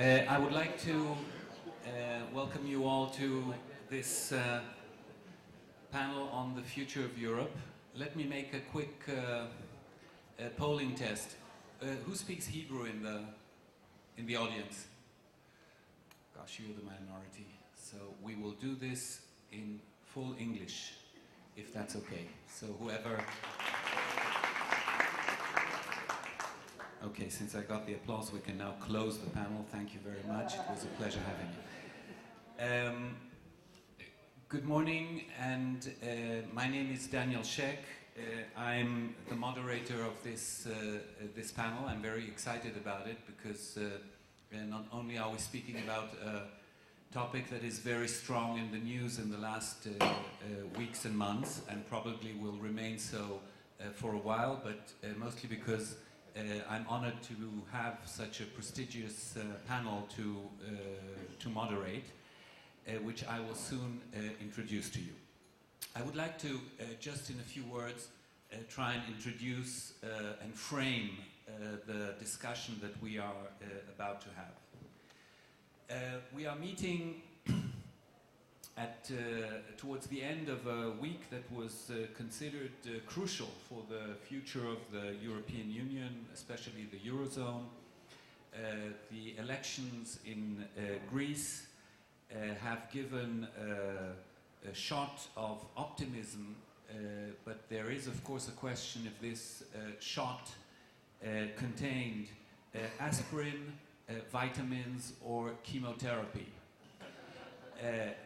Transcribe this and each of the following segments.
I would like to welcome you all to this panel on the future of Europe. Let me make a quick polling test. Who speaks Hebrew in the audience? Gosh, you're the minority. So we will do this in full English, if that's okay. So whoever... Okay, since I got the applause, we can now close the panel. Thank you very much. It was a pleasure having you. Good morning, and my name is Daniel Scheck. I'm the moderator of this panel. I'm very excited about it because not only are we speaking about a topic that is very strong in the news in the last weeks and months, and probably will remain so for a while, but mostly because I'm honored to have such a prestigious panel to moderate, which I will soon introduce to you. I would like to, just in a few words, try and introduce and frame the discussion that we are about to have. We are meeting towards the end of a week that was considered crucial for the future of the European Union, especially the Eurozone. The elections in Greece have given a shot of optimism, but there is of course a question if this shot contained aspirin, vitamins or chemotherapy.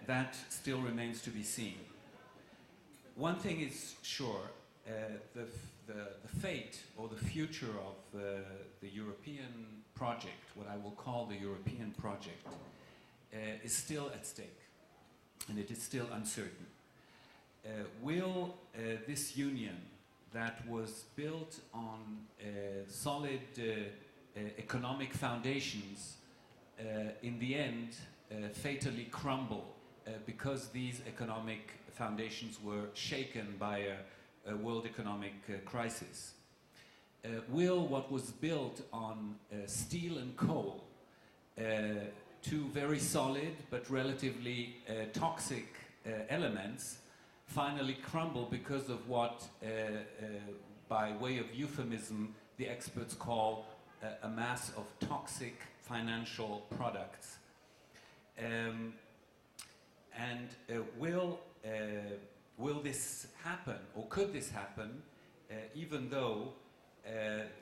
That still remains to be seen. One thing is sure, the fate or the future of the European project, what I will call the European project, is still at stake, and it is still uncertain. Will this union that was built on solid economic foundations in the end fatally crumble because these economic foundations were shaken by a world economic crisis? Will what was built on steel and coal, two very solid but relatively toxic elements, finally crumble because of what, by way of euphemism, the experts call a mass of toxic financial products? Will this happen, or could this happen, even though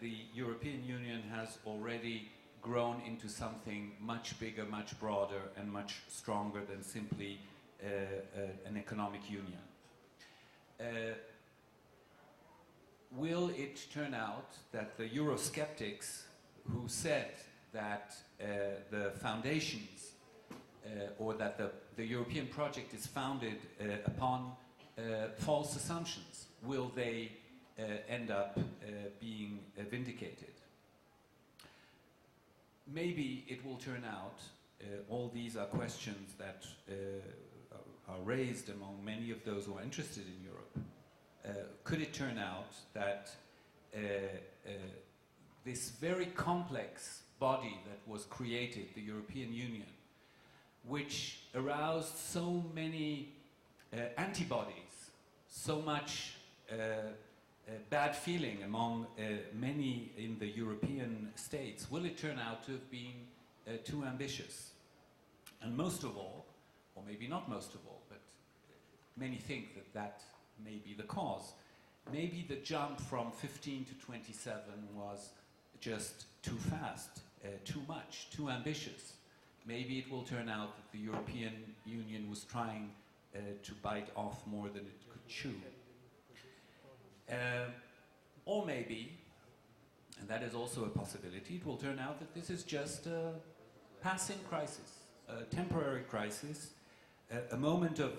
the European Union has already grown into something much bigger, much broader, and much stronger than simply an economic union? Will it turn out that the Eurosceptics, who said that the foundations or that the European project is founded upon false assumptions, will they end up being vindicated? Maybe it will turn out, all these are questions that are raised among many of those who are interested in Europe. Could it turn out that this very complex body that was created, the European Union, which aroused so many antibodies, so much bad feeling among many in the European states, will it turn out to have been too ambitious? And most of all, or maybe not most of all, but many think that that may be the cause, maybe the jump from 15 to 27 was just too fast, too much, too ambitious. Maybe it will turn out that the European Union was trying to bite off more than it could chew. Or maybe, and that is also a possibility, it will turn out that this is just a passing crisis, a temporary crisis, a moment of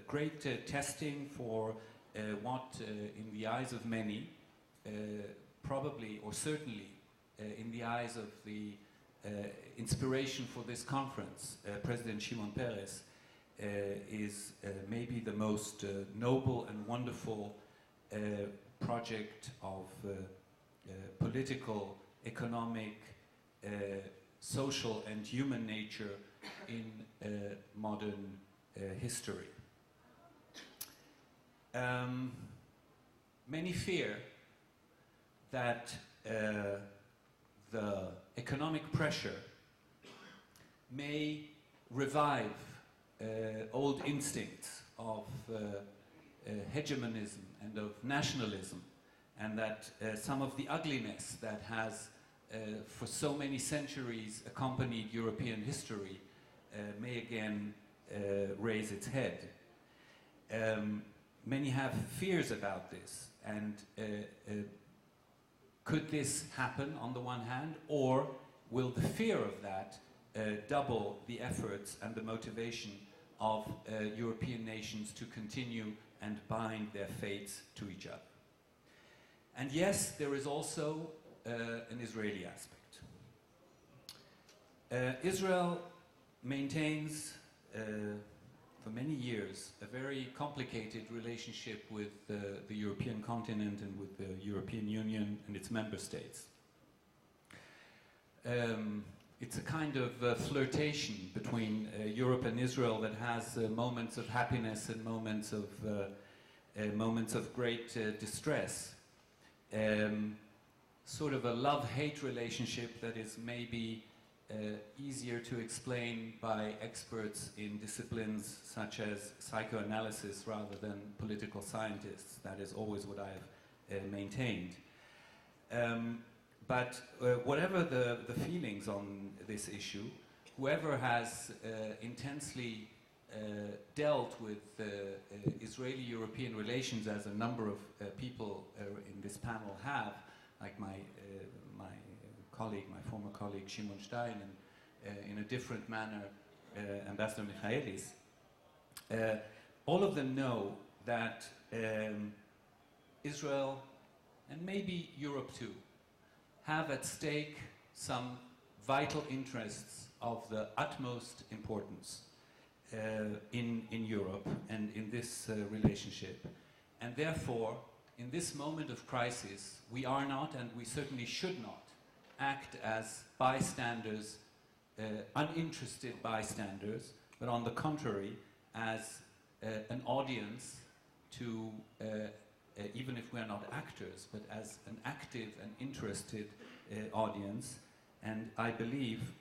great testing for what, in the eyes of many, probably or certainly in the eyes of the inspiration for this conference, President Shimon Peres, is maybe the most noble and wonderful project of political, economic, social and human nature in modern history. Many fear that the economic pressure may revive old instincts of hegemonism and of nationalism, and that some of the ugliness that has for so many centuries accompanied European history may again raise its head. Many have fears about this, and could this happen on the one hand, or will the fear of that double the efforts and the motivation of European nations to continue and bind their fates to each other? And yes, there is also an Israeli aspect. Israel maintains for many years a very complicated relationship with the European continent and with the European Union and its member states. It's a kind of flirtation between Europe and Israel that has moments of happiness and moments of great distress. Sort of a love-hate relationship that is maybe easier to explain by experts in disciplines such as psychoanalysis rather than political scientists. That is always what I've maintained. But whatever the feelings on this issue, whoever has intensely dealt with Israeli-European relations, as a number of people in this panel have, like my former colleague Shimon Stein, and in a different manner Ambassador Michaelis, all of them know that Israel, and maybe Europe too, have at stake some vital interests of the utmost importance in Europe and in this relationship. And therefore, in this moment of crisis, we are not, and we certainly should not, act as bystanders, uninterested bystanders, but on the contrary, as an audience to, even if we are not actors, but as an active and interested audience. And I believe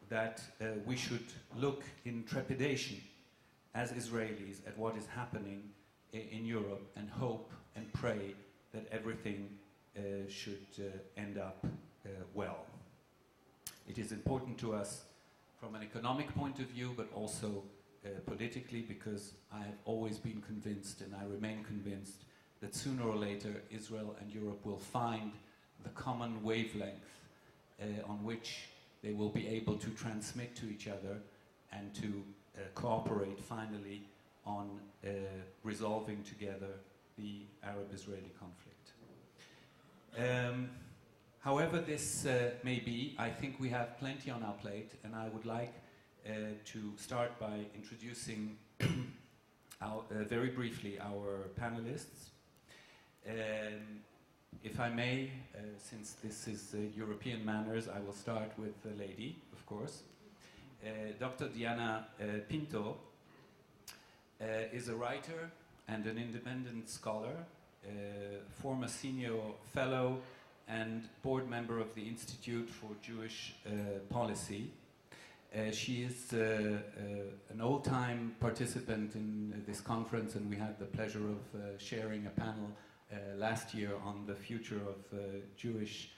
that we should look in trepidation as Israelis at what is happening in Europe, and hope and pray that everything should end up well. It is important to us from an economic point of view, but also politically, because I have always been convinced, and I remain convinced, that sooner or later Israel and Europe will find the common wavelength on which they will be able to transmit to each other and to cooperate finally on resolving together the Arab-Israeli conflict. However this may be, I think we have plenty on our plate, and I would like to start by introducing very briefly our panelists. If I may, since this is European manners, I will start with the lady, of course. Dr. Diana Pinto is a writer and an independent scholar, former senior fellow and board member of the Institute for Jewish Policy. She is an old-time participant in this conference, and we had the pleasure of sharing a panel last year on the future of Jewish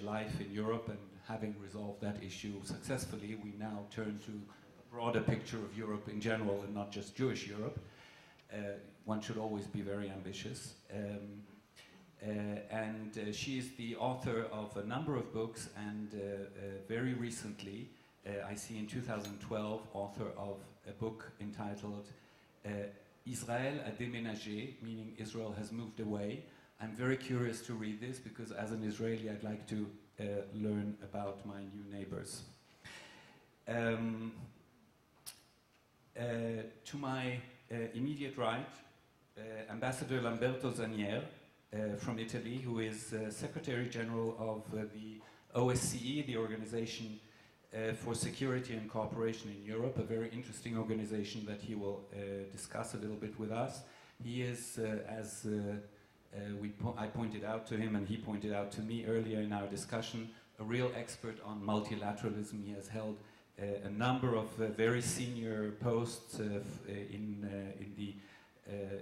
life in Europe, and having resolved that issue successfully, we now turn to a broader picture of Europe in general and not just Jewish Europe. One should always be very ambitious. And she is the author of a number of books, and very recently, I see in 2012, author of a book entitled Israël a déménagé, meaning Israel has moved away. I'm very curious to read this because as an Israeli I'd like to learn about my new neighbors. To my immediate right, Ambassador Lamberto Zanier from Italy, who is Secretary General of the OSCE, the Organization for Security and Cooperation in Europe, a very interesting organization that he will discuss a little bit with us. He is, I pointed out to him and he pointed out to me earlier in our discussion, a real expert on multilateralism. He has held a number of very senior posts in the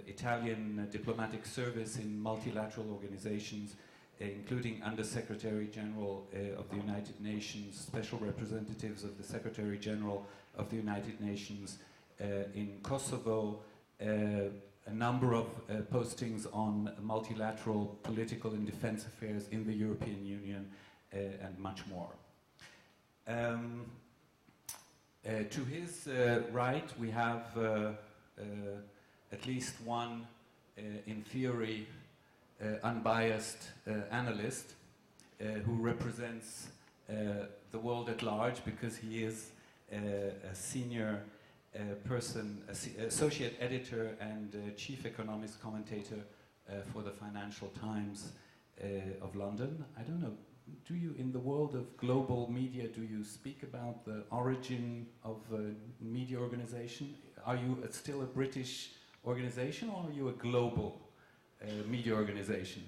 Italian diplomatic service in multilateral organizations, including Under-Secretary General of the United Nations, special representatives of the Secretary General of the United Nations in Kosovo, a number of postings on multilateral political and defense affairs in the European Union, and much more. To his right, we have at least one, in theory, unbiased analyst who represents the world at large, because he is a senior person, associate editor and chief economist commentator for the Financial Times of London. I don't know, do you, in the world of global media, do you speak about the origin of media organization? Are you still a British organization, or are you a global media organization?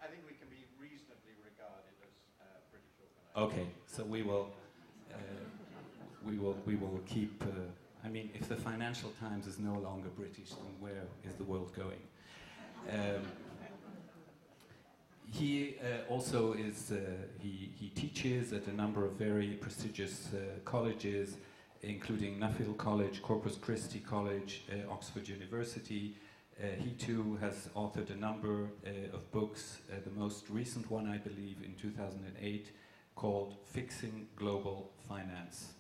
I think we can be reasonably regarded as a British organization. Okay, so we will keep. I mean, if the Financial Times is no longer British, then where is the world going? He also is. He teaches at a number of very prestigious colleges, including Nuffield College, Corpus Christi College, Oxford University. He too has authored a number of books, the most recent one, I believe, in 2008, called Fixing Global Finance.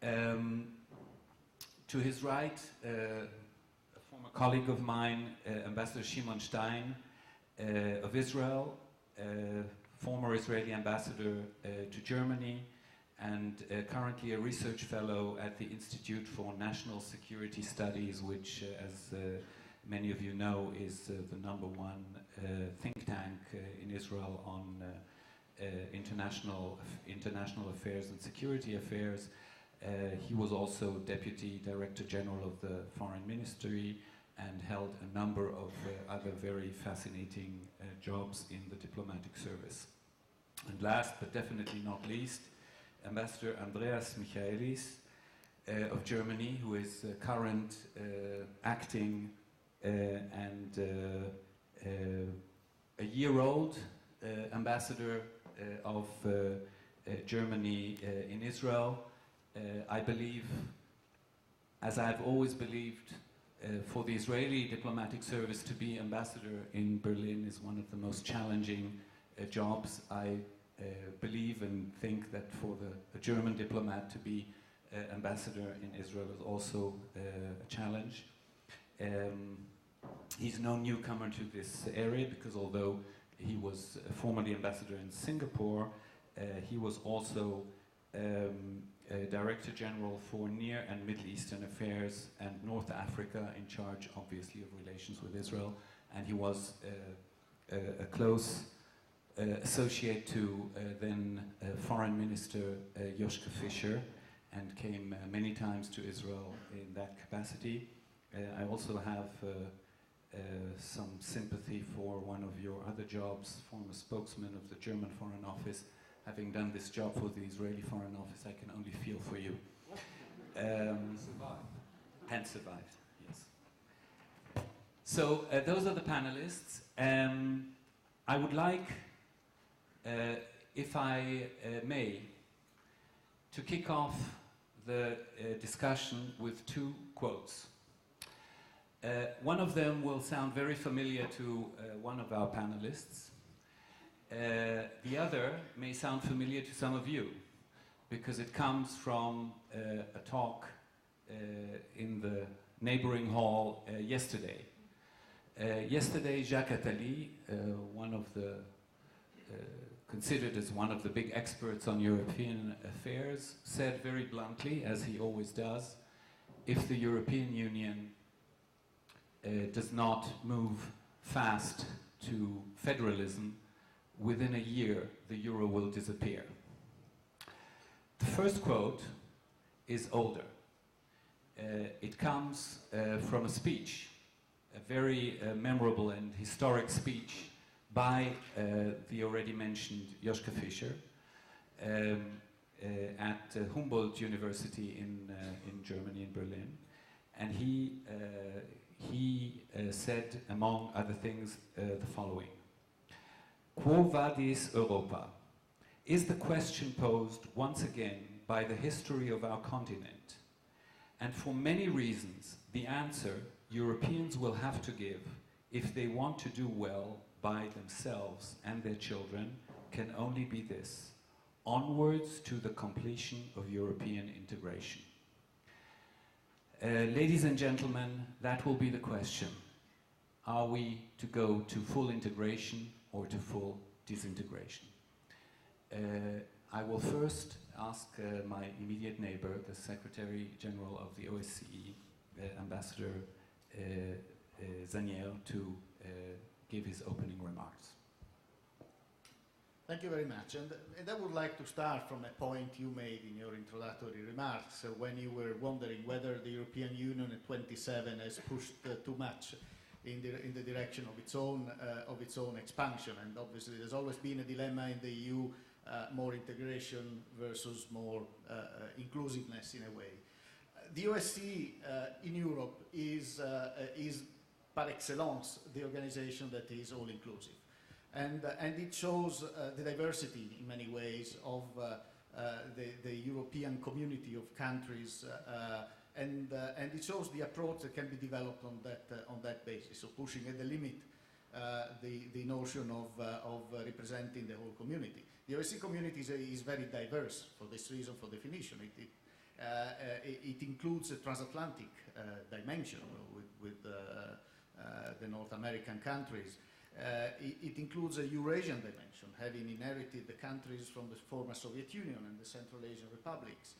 To his right, a former colleague of mine, Ambassador Shimon Stein of Israel, former Israeli ambassador to Germany, and currently a research fellow at the Institute for National Security Studies, which, as many of you know, is the #1 think tank in Israel on international affairs and security affairs. He was also Deputy Director General of the Foreign Ministry and held a number of other very fascinating jobs in the diplomatic service. And last, but definitely not least, Ambassador Andreas Michaelis of Germany, who is current acting and a year-old ambassador of Germany in Israel. I believe, as I've always believed, for the Israeli diplomatic service to be ambassador in Berlin is one of the most challenging jobs. I believe and think that for the German diplomat to be ambassador in Israel is also a challenge. He's no newcomer to this area, because although he was formerly ambassador in Singapore, he was also Director General for Near and Middle Eastern Affairs and North Africa, in charge, obviously, of relations with Israel. And he was a close associate to then Foreign Minister Joschka Fischer, and came many times to Israel in that capacity. I also have some sympathy for one of your other jobs, former spokesman of the German Foreign Office. Having done this job for the Israeli Foreign Office, I can only feel for you. Survived. And survived, yes. So those are the panelists. I would like, if I may, to kick off the discussion with two quotes. One of them will sound very familiar to one of our panelists. The other may sound familiar to some of you, because it comes from a talk in the neighboring hall yesterday. Yesterday, Jacques Attali, one of the considered as one of the big experts on European affairs, said very bluntly, as he always does, if the European Union does not move fast to federalism, within a year the euro will disappear. The first quote is older. It comes from a speech, a very memorable and historic speech by the already mentioned Joschka Fischer at Humboldt University in Germany, in Berlin. And he said, among other things, the following. Quo vadis Europa? Is the question posed once again by the history of our continent. And for many reasons, the answer Europeans will have to give if they want to do well by themselves and their children can only be this: onwards to the completion of European integration. Ladies and gentlemen, that will be the question. Are we to go to full integration or to full disintegration? I will first ask my immediate neighbor, the Secretary General of the OSCE, Ambassador Zaniel, to give his opening remarks. Thank you very much. And I would like to start from a point you made in your introductory remarks when you were wondering whether the European Union at 27 has pushed too much in the direction of its own expansion. And obviously there's always been a dilemma in the EU, more integration versus more inclusiveness in a way. The OSCE in Europe is par excellence the organization that is all-inclusive. And it shows the diversity in many ways of the European community of countries, and it shows the approach that can be developed on that basis. So pushing at the limit the notion of representing the whole community. The OSCE community is very diverse for this reason, for definition. It includes a transatlantic dimension with the North American countries. It includes a Eurasian dimension, having inherited the countries from the former Soviet Union and the Central Asian republics.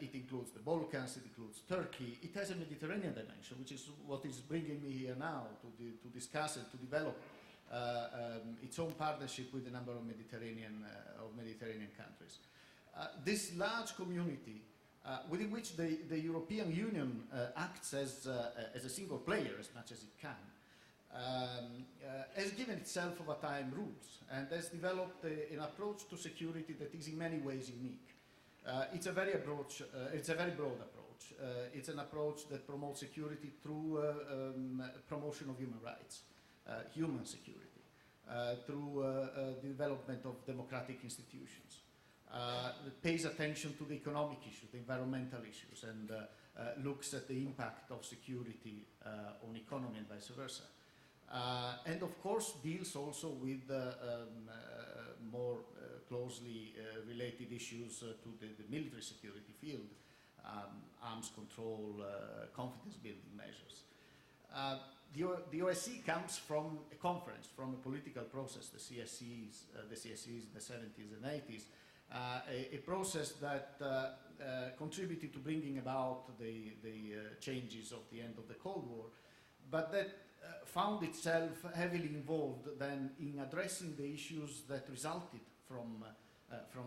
It includes the Balkans, it includes Turkey. It has a Mediterranean dimension, which is what is bringing me here now to discuss and to develop its own partnership with a number of Mediterranean countries. This large community, within which the European Union acts as a single player as much as it can, has given itself over time rules and has developed an approach to security that is in many ways unique. It's a very broad approach. It's an approach that promotes security through promotion of human rights, human security, through the development of democratic institutions. It pays attention to the economic issues, the environmental issues, and looks at the impact of security on economy and vice versa. And of course deals also with more closely related issues to the military security field, arms control, confidence building measures. The OSCE comes from a conference, from a political process, the CSCs in the 70s and 80s, a process that contributed to bringing about the changes of the end of the Cold War, but that found itself heavily involved then in addressing the issues that resulted from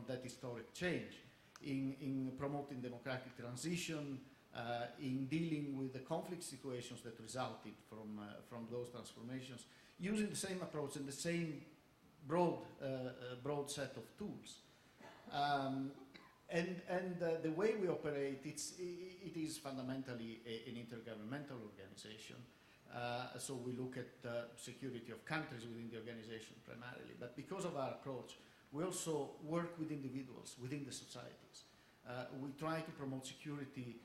that historic change, in promoting democratic transition, in dealing with the conflict situations that resulted from those transformations, using the same approach and the same broad set of tools. And the way we operate, it is fundamentally an intergovernmental organization. So we look at security of countries within the organization primarily. But because of our approach, we also work with individuals, within the societies. We try to promote security,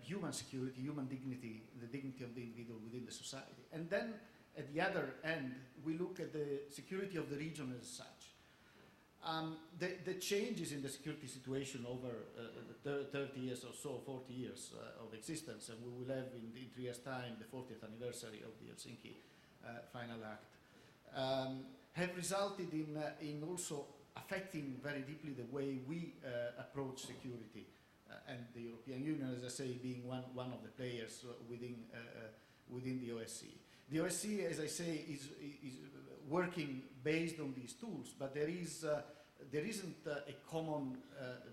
human dignity, the dignity of the individual within the society. And then at the other end, we look at the security of the region as such. The changes in the security situation over the 30 years or so, 40 years of existence, and we will have in 3 years' time the 40th anniversary of the Helsinki Final Act, have resulted in also affecting very deeply the way we approach security, and the European Union, as I say, being one of the players within the OSCE. The OSCE, as I say, working based on these tools, but there isn't a common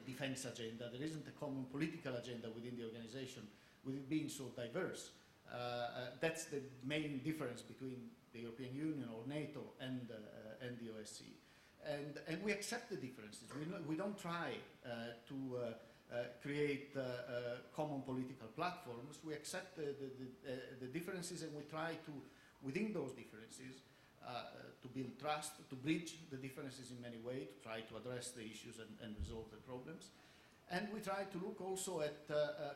defense agenda, there isn't a common political agenda within the organization, with it being so diverse. That's the main difference between the European Union or NATO and the OSCE. And we accept the differences. We don't try to create common political platforms. We accept the differences, and we try to, within those differences, to build trust, to bridge the differences in many ways, to try to address the issues and resolve the problems. And we try to look also at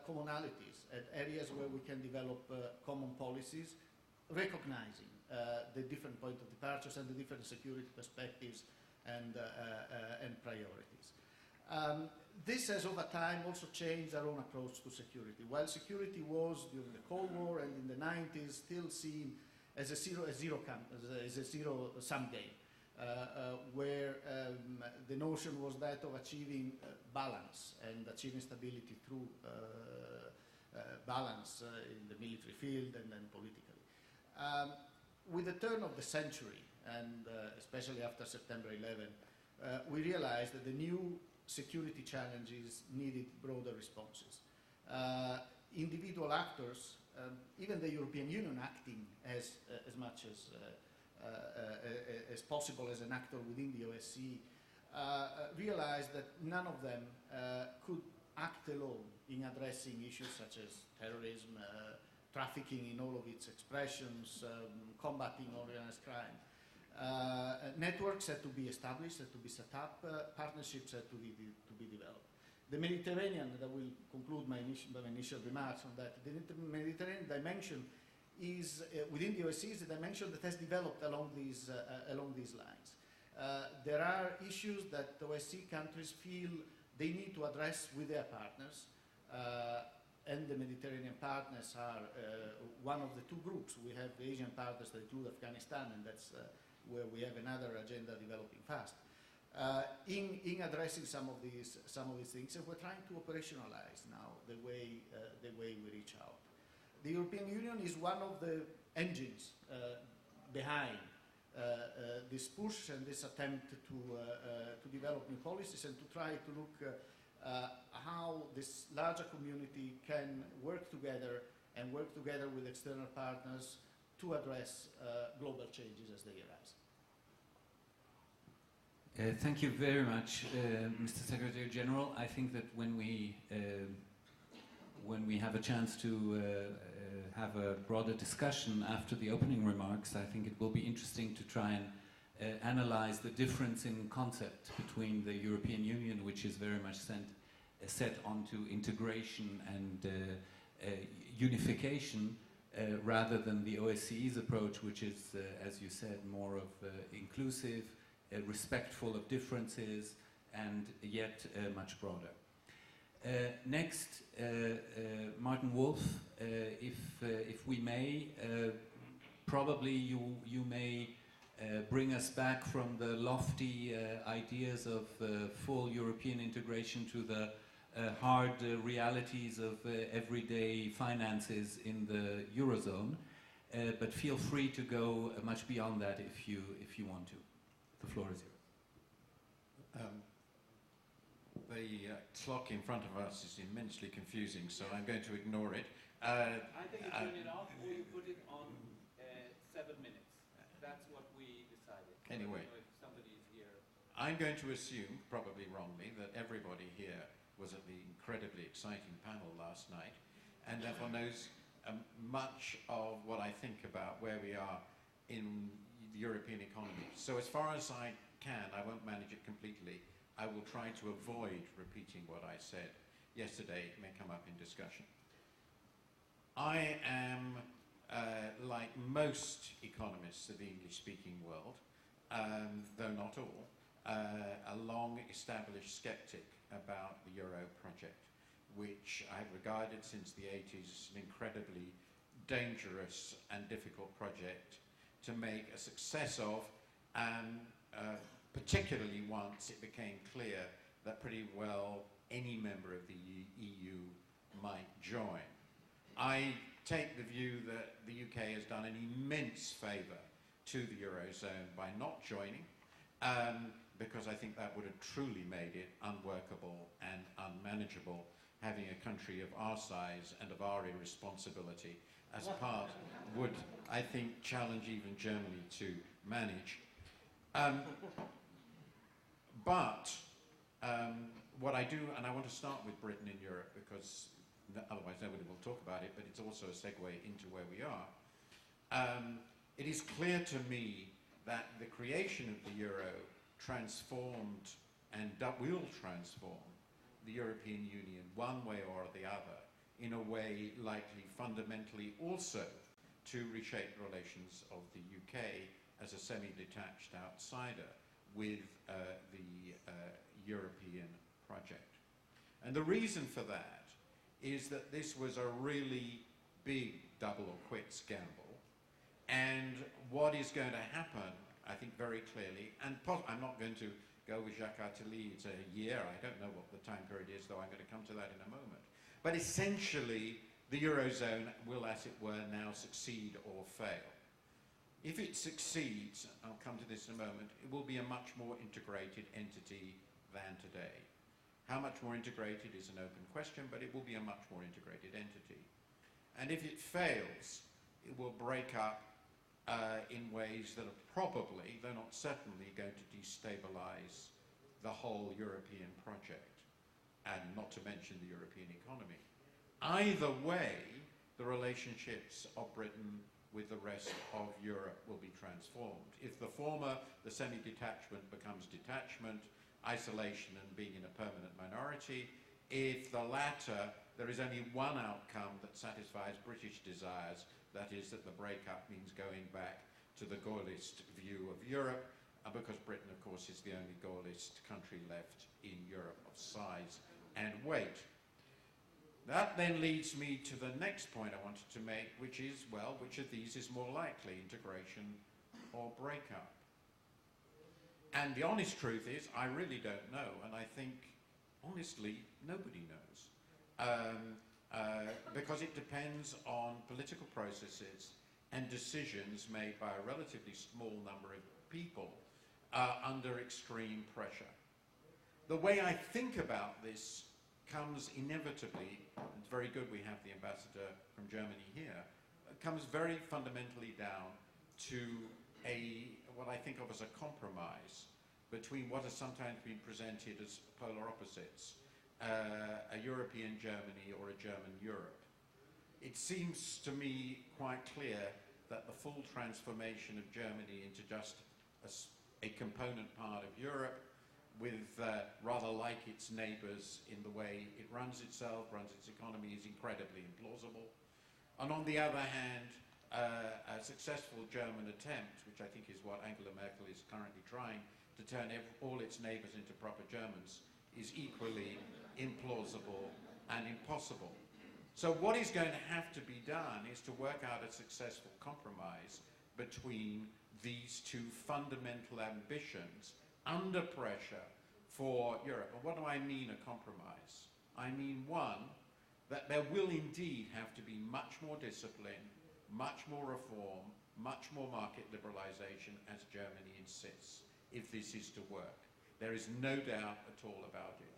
commonalities, at areas where we can develop common policies, recognizing the different point of departures and the different security perspectives and priorities. This has over time also changed our own approach to security. While security was, during the Cold War and in the 90s, still seen as a zero-sum game, where the notion was that of achieving balance and achieving stability through balance in the military field and then politically. With the turn of the century, and especially after September 11, we realized that the new security challenges needed broader responses. Individual actors, even the European Union acting as much as possible as an actor within the OSCE, realized that none of them could act alone in addressing issues such as terrorism, trafficking in all of its expressions, combating organized crime. Networks had to be established, had to be set up, partnerships had to be developed. The Mediterranean, that will conclude my initial remarks on that, the Mediterranean dimension is, within the OSCE, is a dimension that has developed along these lines. There are issues that OSCE countries feel they need to address with their partners, and the Mediterranean partners are one of the two groups. We have the Asian partners that include Afghanistan, and that's where we have another agenda developing fast. In addressing some of these things, and we're trying to operationalize now the way we reach out. The European Union is one of the engines behind this push and this attempt to develop new policies and to try to look how this larger community can work together and work together with external partners to address global changes as they arise. Thank you very much, Mr. Secretary General. I think that when we have a chance to have a broader discussion after the opening remarks, I think it will be interesting to try and analyze the difference in concept between the European Union, which is very much set onto integration and unification, rather than the OSCE's approach, which is, as you said, more of inclusive, respectful of differences, and yet much broader. Next, Martin Wolf, if we may, probably you may bring us back from the lofty ideas of full European integration to the hard realities of everyday finances in the Eurozone, but feel free to go much beyond that if you want to. The floor is yours. The clock in front of us is immensely confusing, so I'm going to ignore it. Either you turn it off or you put it on 7 minutes. That's what we decided. Anyway, I don't know if somebody is here. I'm going to assume, probably wrongly, that everybody here was at the incredibly exciting panel last night and therefore knows much of what I think about where we are in the European economy. So as far as I can, I won't manage it completely. I will try to avoid repeating what I said yesterday. It may come up in discussion. I am, like most economists of the English-speaking world, though not all, a long-established skeptic about the Euro project, which I've regarded since the 80s as an incredibly dangerous and difficult project to make a success of, and particularly once it became clear that pretty well any member of the EU might join. I take the view that the UK has done an immense favour to the Eurozone by not joining, because I think that would have truly made it unworkable and unmanageable, having a country of our size and of our irresponsibility as part would, I think, challenge even Germany to manage. But what I do, and I want to start with Britain in Europe, because otherwise nobody will talk about it, but it's also a segue into where we are. It is clear to me that the creation of the euro transformed and will transform the European Union one way or the other, in a way likely fundamentally also to reshape the relations of the UK as a semi-detached outsider with the European project. And the reason for that is that this was a really big double or quits gamble. And what is going to happen, I think very clearly, and I'm not going to go with Jacques Attali, it's a year, I don't know what the time period is, though I'm going to come to that in a moment. But essentially, the Eurozone will, as it were, now succeed or fail. If it succeeds, I'll come to this in a moment, it will be a much more integrated entity than today. How much more integrated is an open question, but it will be a much more integrated entity. And if it fails, it will break up in ways that are probably, though not certainly, going to destabilize the whole European project, and not to mention the European economy. Either way, the relationships of Britain with the rest of Europe will be transformed. If the former, the semi-detachment, becomes detachment, isolation and being in a permanent minority, if the latter, there is only one outcome that satisfies British desires, that is that the breakup means going back to the Gaullist view of Europe, because Britain, of course, is the only Gaullist country left in Europe of size and weight. That then leads me to the next point I wanted to make, which is, well, which of these is more likely, integration or breakup? And the honest truth is, I really don't know, and I think, honestly, nobody knows. Because it depends on political processes and decisions made by a relatively small number of people under extreme pressure. The way I think about this comes inevitably, it's very good we have the ambassador from Germany here, comes very fundamentally down to what I think of as a compromise between what has sometimes been presented as polar opposites, a European Germany or a German Europe. It seems to me quite clear that the full transformation of Germany into just a component part of Europe, with rather like its neighbours in the way it runs itself, runs its economy, is incredibly implausible. And on the other hand, a successful German attempt, which I think is what Angela Merkel is currently trying, to turn all its neighbours into proper Germans, is equally implausible and impossible. So what is going to have to be done is to work out a successful compromise between these two fundamental ambitions under pressure for Europe. And what do I mean a compromise? I mean, one, that there will indeed have to be much more discipline, much more reform, much more market liberalization, as Germany insists, if this is to work. There is no doubt at all about it.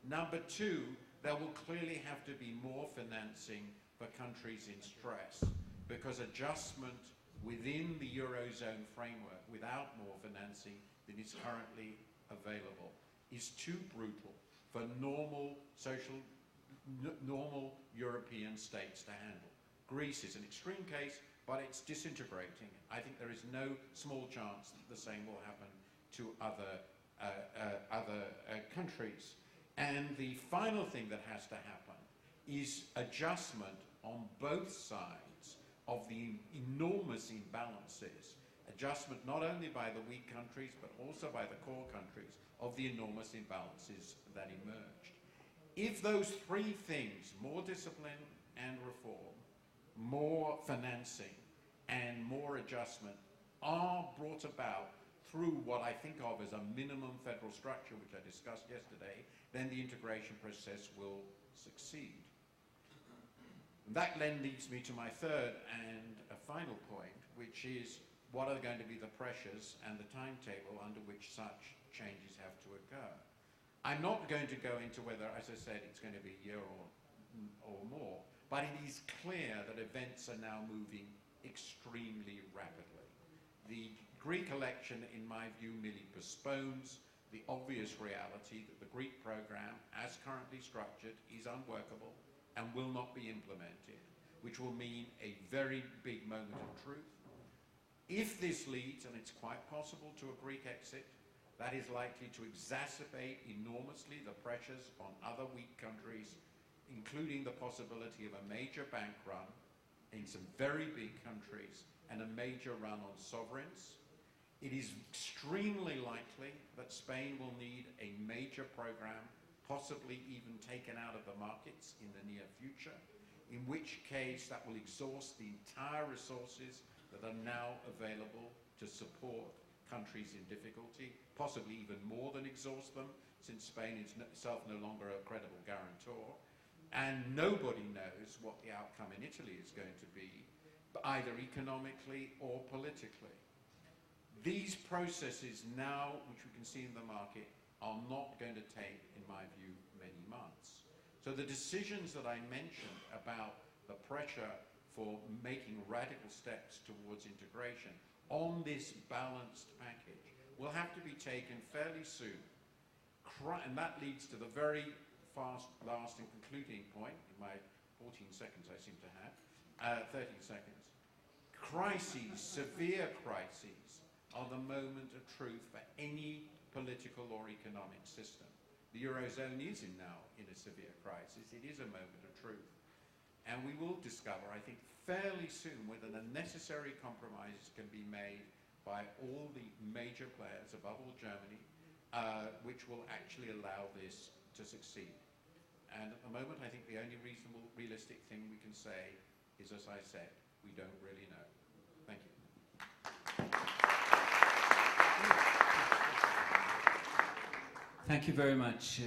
Number two, there will clearly have to be more financing for countries in stress, because adjustment within the Eurozone framework without more financing than is currently available is too brutal for normal European states to handle. Greece is an extreme case, but it's disintegrating. I think there is no small chance that the same will happen to other countries. And the final thing that has to happen is adjustment on both sides of the enormous imbalances, adjustment not only by the weak countries but also by the core countries of the enormous imbalances that emerged. If those three things, more discipline and reform, more financing and more adjustment, are brought about through what I think of as a minimum federal structure, which I discussed yesterday, then the integration process will succeed. And that then leads me to my third and a final point, which is what are going to be the pressures and the timetable under which such changes have to occur. I'm not going to go into whether, as I said, it's going to be a year or more, but it is clear that events are now moving extremely rapidly. The Greek election, in my view, merely postpones the obvious reality that the Greek program, as currently structured, is unworkable and will not be implemented, which will mean a very big moment of truth. If this leads, and it's quite possible, to a Greek exit, that is likely to exacerbate enormously the pressures on other weak countries, including the possibility of a major bank run in some very big countries and a major run on sovereigns. It is extremely likely that Spain will need a major program, possibly even taken out of the markets in the near future, in which case that will exhaust the entire resources that are now available to support countries in difficulty, possibly even more than exhaust them, since Spain is itself no longer a credible guarantor. And nobody knows what the outcome in Italy is going to be, either economically or politically. These processes now, which we can see in the market, are not going to take, in my view, many months. So the decisions that I mentioned about the pressure for making radical steps towards integration on this balanced package will have to be taken fairly soon. And that leads to the very fast, last and concluding point, in my 14 seconds I seem to have, 13 seconds. Crises, severe crises, are the moment of truth for any political or economic system. The Eurozone is now in a severe crisis. It is a moment of truth. And we will discover, I think, fairly soon whether the necessary compromises can be made by all the major players, above all Germany, which will actually allow this to succeed. And at the moment, I think the only reasonable, realistic thing we can say is, as I said, we don't really know. Thank you. Thank you very much,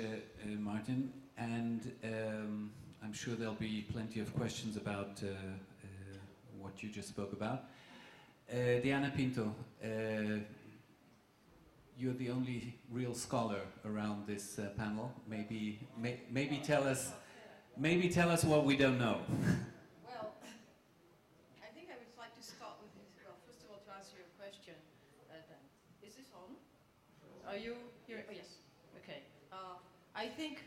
Martin. And I'm sure there'll be plenty of questions about what you just spoke about. Diana Pinto, you're the only real scholar around this panel. Maybe tell us what we don't know. Well, I think I would like to start with this. Well, first of all, to answer your question, is this on? Are you here? Oh, yes. Okay. I think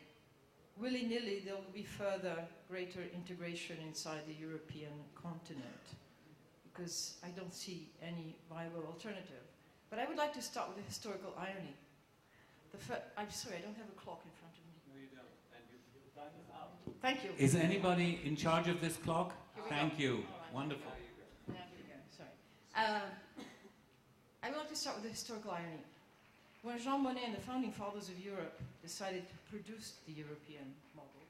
willy-nilly there will be further greater integration inside the European continent, because I don't see any viable alternative. But I would like to start with a historical irony. I'm sorry, I don't have a clock in front of me. No, you don't. And your time is out. Thank you. Is anybody in charge of this clock? Thank you. Right. Wonderful. There we go. Sorry. I would like to start with a historical irony. When Jean Monnet and the founding fathers of Europe decided to produce the European model,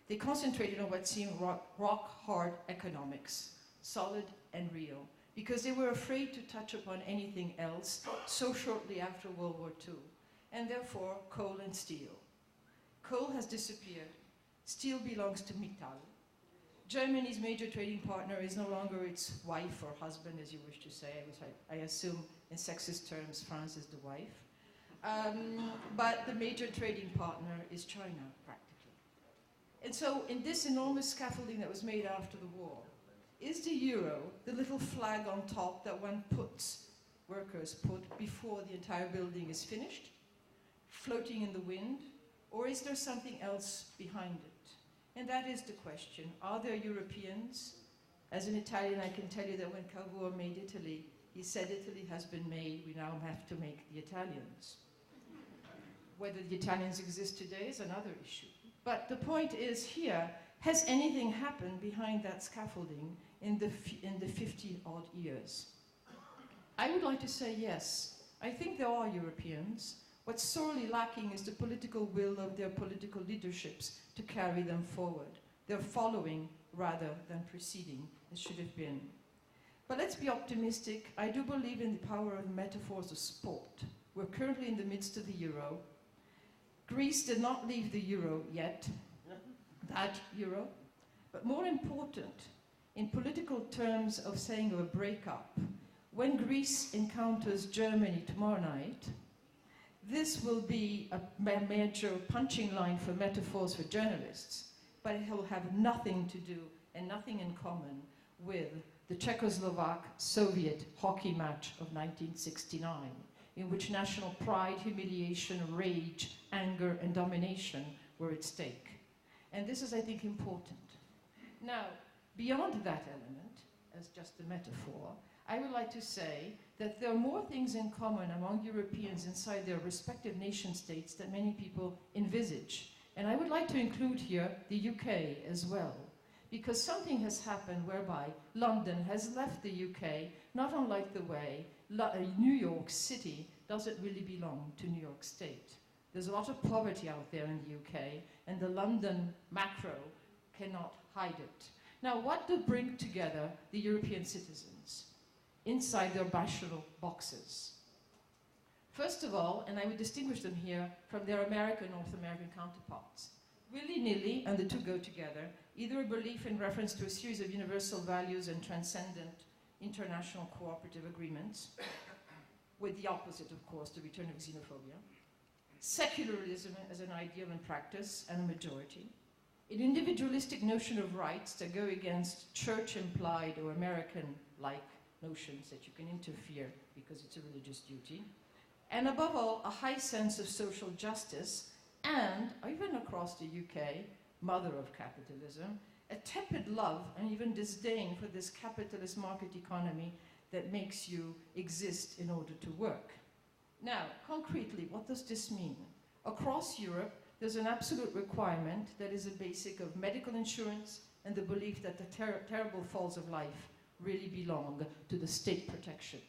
they concentrated on what seemed rock-hard economics, solid and real, because they were afraid to touch upon anything else so shortly after World War II, and therefore coal and steel. Coal has disappeared. Steel belongs to Mittal. Germany's major trading partner is no longer its wife or husband, as you wish to say. I assume in sexist terms France is the wife. But the major trading partner is China, practically. And so in this enormous scaffolding that was made after the war, is the euro the little flag on top that workers put before the entire building is finished, floating in the wind, or is there something else behind it? And that is the question. Are there Europeans? As an Italian, I can tell you that when Cavour made Italy, he said Italy has been made, we now have to make the Italians. Whether the Italians exist today is another issue. But the point is here, has anything happened behind that scaffolding in the 50-odd years? I would like to say yes. I think there are Europeans. What's sorely lacking is the political will of their political leaderships to carry them forward. They're following rather than preceding, as should have been. But let's be optimistic. I do believe in the power of metaphors of sport. We're currently in the midst of the euro. Greece did not leave the euro yet, that euro. But more important, in political terms of saying of a breakup, when Greece encounters Germany tomorrow night, this will be a major punching line for metaphors for journalists, but it will have nothing to do and nothing in common with the Czechoslovak-Soviet hockey match of 1969, in which national pride, humiliation, rage, anger, and domination were at stake. And this is, I think, important. Now, beyond that element, as just a metaphor, I would like to say that there are more things in common among Europeans inside their respective nation states that many people envisage. And I would like to include here the UK as well, because something has happened whereby London has left the UK, not unlike the way New York City doesn't really belong to New York State. There's a lot of poverty out there in the UK, and the London macro cannot hide it. Now, what do bring together the European citizens inside their national boxes? First of all, and I would distinguish them here from their American, North American counterparts, willy-nilly, and the two go together, either a belief in reference to a series of universal values and transcendent international cooperative agreements, with the opposite, of course, the return of xenophobia, secularism as an ideal in practice and a majority, an individualistic notion of rights that go against church-implied or American-like notions that you can interfere because it's a religious duty, and above all, a high sense of social justice, and, even across the UK, mother of capitalism, a tepid love and even disdain for this capitalist market economy that makes you exist in order to work. Now, concretely, what does this mean? Across Europe, there's an absolute requirement that is a basic of medical insurance and the belief that the terrible falls of life really belong to the state protection.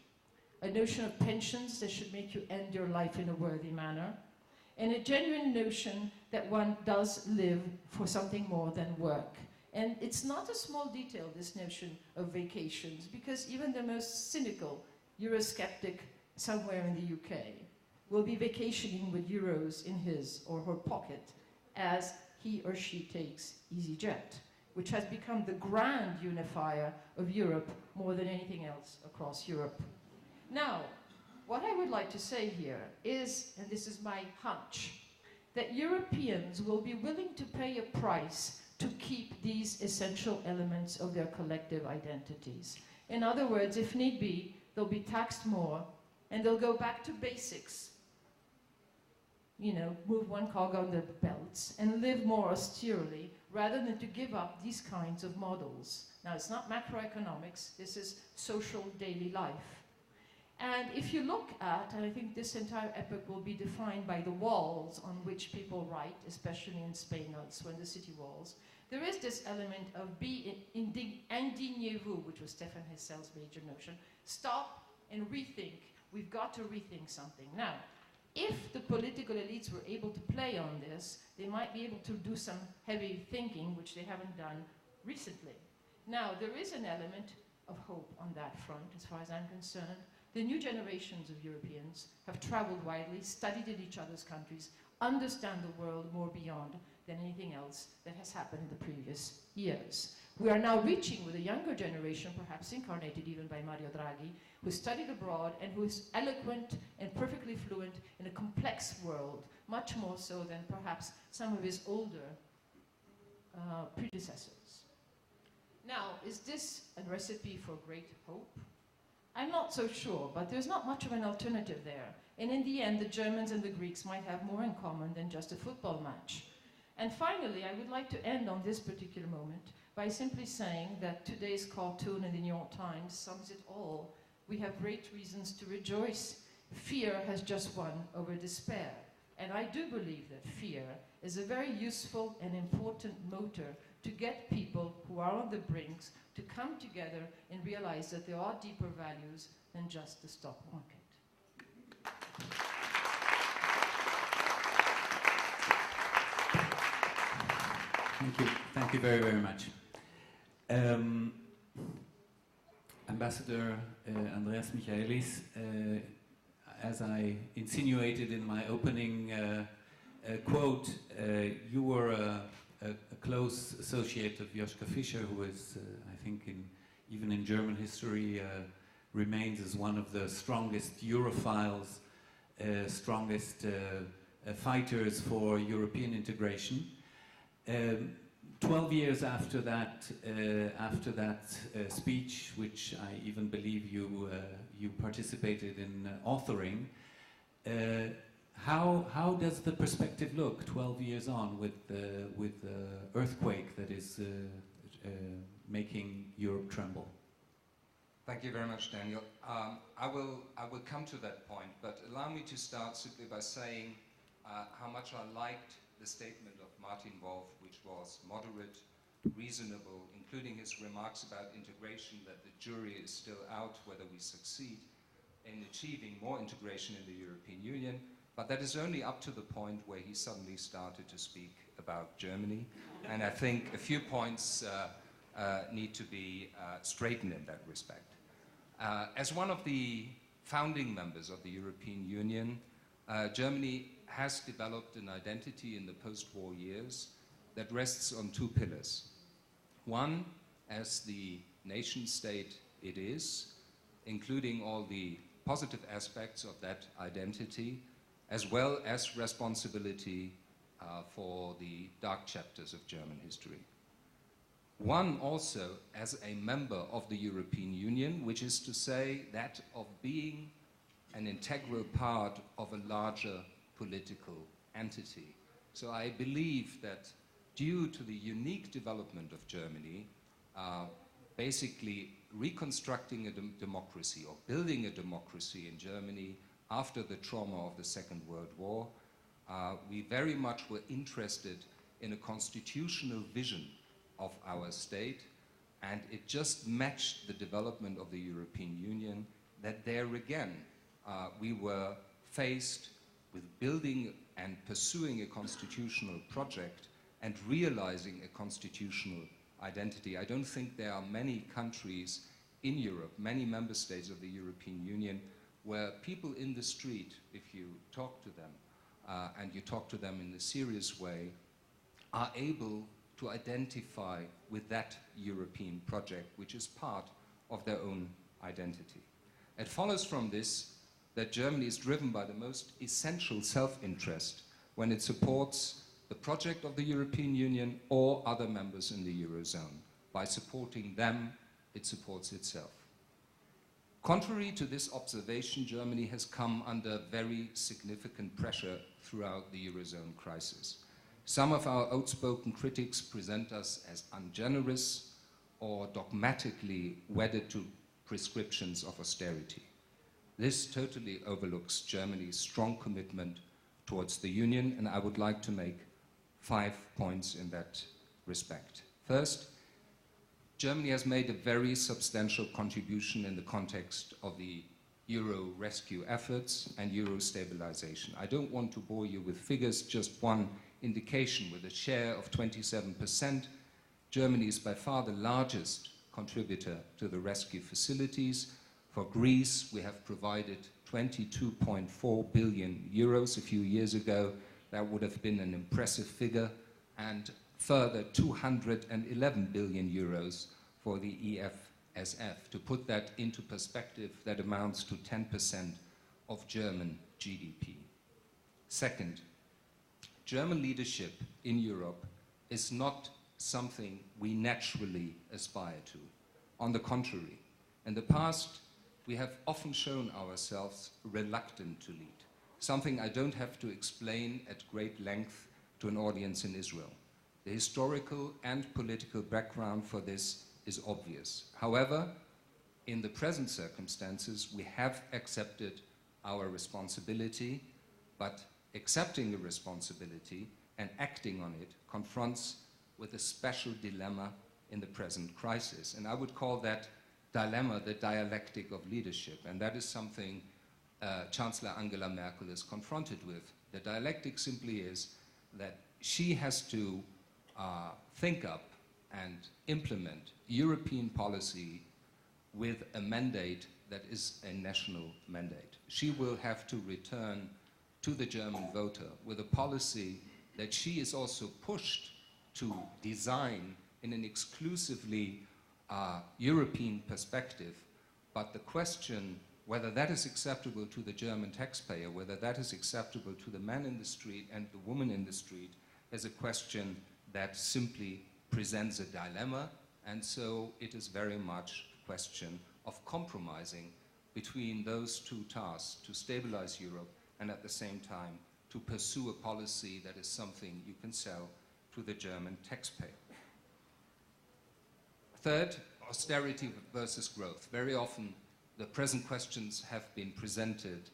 A notion of pensions that should make you end your life in a worthy manner, and a genuine notion that one does live for something more than work. And it's not a small detail, this notion of vacations, because even the most cynical Eurosceptic somewhere in the UK will be vacationing with euros in his or her pocket as he or she takes EasyJet, which has become the grand unifier of Europe more than anything else across Europe. Now, what I would like to say here is, and this is my hunch, that Europeans will be willing to pay a price to keep these essential elements of their collective identities. In other words, if need be, they'll be taxed more, and they'll go back to basics, you know, move one cog on their belts, and live more austerely, rather than to give up these kinds of models. Now, it's not macroeconomics, this is social daily life. And if you look at, and I think this entire epoch will be defined by the walls on which people write, especially in Spain, elsewhere in the city walls, there is this element of be indignez-vous, which was Stéphane Hessel's major notion. Stop and rethink. We've got to rethink something. Now, if the political elites were able to play on this, they might be able to do some heavy thinking, which they haven't done recently. Now, there is an element of hope on that front, as far as I'm concerned. The new generations of Europeans have traveled widely, studied in each other's countries, understand the world more beyond than anything else that has happened in the previous years. We are now reaching with a younger generation, perhaps incarnated even by Mario Draghi, who studied abroad and who is eloquent and perfectly fluent in a complex world, much more so than perhaps some of his older predecessors. Now, is this a recipe for great hope? I'm not so sure, but there's not much of an alternative there. And in the end, the Germans and the Greeks might have more in common than just a football match. And finally, I would like to end on this particular moment by simply saying that today's cartoon in the New York Times sums it all. We have great reasons to rejoice. Fear has just won over despair. And I do believe that fear is a very useful and important motor to get people who are on the brinks to come together and realize that there are deeper values than just the stock market. Thank you very, very much. Ambassador Andreas Michaelis, as I insinuated in my opening quote, you were a close associate of Joschka Fischer, who is, I think, even in German history, remains as one of the strongest Europhiles, strongest fighters for European integration. 12 years after that speech, which I even believe you participated in authoring, how does the perspective look 12 years on with the earthquake that is making Europe tremble? Thank you very much, Daniel. I will come to that point, but allow me to start simply by saying how much I liked the statement of Martin Wolf, which was moderate, reasonable, including his remarks about integration, that the jury is still out whether we succeed in achieving more integration in the European Union, but that is only up to the point where he suddenly started to speak about Germany, and I think a few points need to be straightened in that respect. As one of the founding members of the European Union, Germany has developed an identity in the post-war years that rests on two pillars. One, as the nation state it is, including all the positive aspects of that identity, as well as responsibility for the dark chapters of German history. One also as a member of the European Union, which is to say that of being an integral part of a larger political entity. So I believe that due to the unique development of Germany, basically reconstructing a democracy or building a democracy in Germany after the trauma of the Second World War, we very much were interested in a constitutional vision of our state, and it just matched the development of the European Union that there again we were faced with building and pursuing a constitutional project and realizing a constitutional identity. I don't think there are many countries in Europe, many member states of the European Union, where people in the street, if you talk to them, and you talk to them in a serious way, are able to identify with that European project, which is part of their own identity. It follows from this that Germany is driven by the most essential self-interest when it supports the project of the European Union or other members in the Eurozone. By supporting them, it supports itself. Contrary to this observation, Germany has come under very significant pressure throughout the Eurozone crisis. Some of our outspoken critics present us as ungenerous or dogmatically wedded to prescriptions of austerity. This totally overlooks Germany's strong commitment towards the Union, and I would like to make 5 points in that respect. First, Germany has made a very substantial contribution in the context of the Euro rescue efforts and Euro stabilization. I don't want to bore you with figures, just one indication. With a share of 27%, Germany is by far the largest contributor to the rescue facilities. For Greece, we have provided 22.4 billion euros a few years ago. That would have been an impressive figure, and further 211 billion euros for the EFSF. To put that into perspective, that amounts to 10% of German GDP. Second, German leadership in Europe is not something we naturally aspire to. On the contrary, in the past, we have often shown ourselves reluctant to lead, something I don't have to explain at great length to an audience in Israel. The historical and political background for this is obvious. However, in the present circumstances, we have accepted our responsibility, but accepting a responsibility and acting on it confronts with a special dilemma in the present crisis. And I would call that dilemma the dialectic of leadership, and that is something Chancellor Angela Merkel is confronted with. The dialectic simply is that she has to think up and implement European policy with a mandate that is a national mandate. She will have to return to the German voter with a policy that she is also pushed to design in an exclusively European perspective But the question whether that is acceptable to the German taxpayer, whether that is acceptable to the man in the street and the woman in the street, is a question that simply presents a dilemma, and so it is very much a question of compromising between those two tasks, to stabilize Europe and at the same time to pursue a policy that is something you can sell to the German taxpayer. Third, austerity versus growth. Very often the present questions have been presented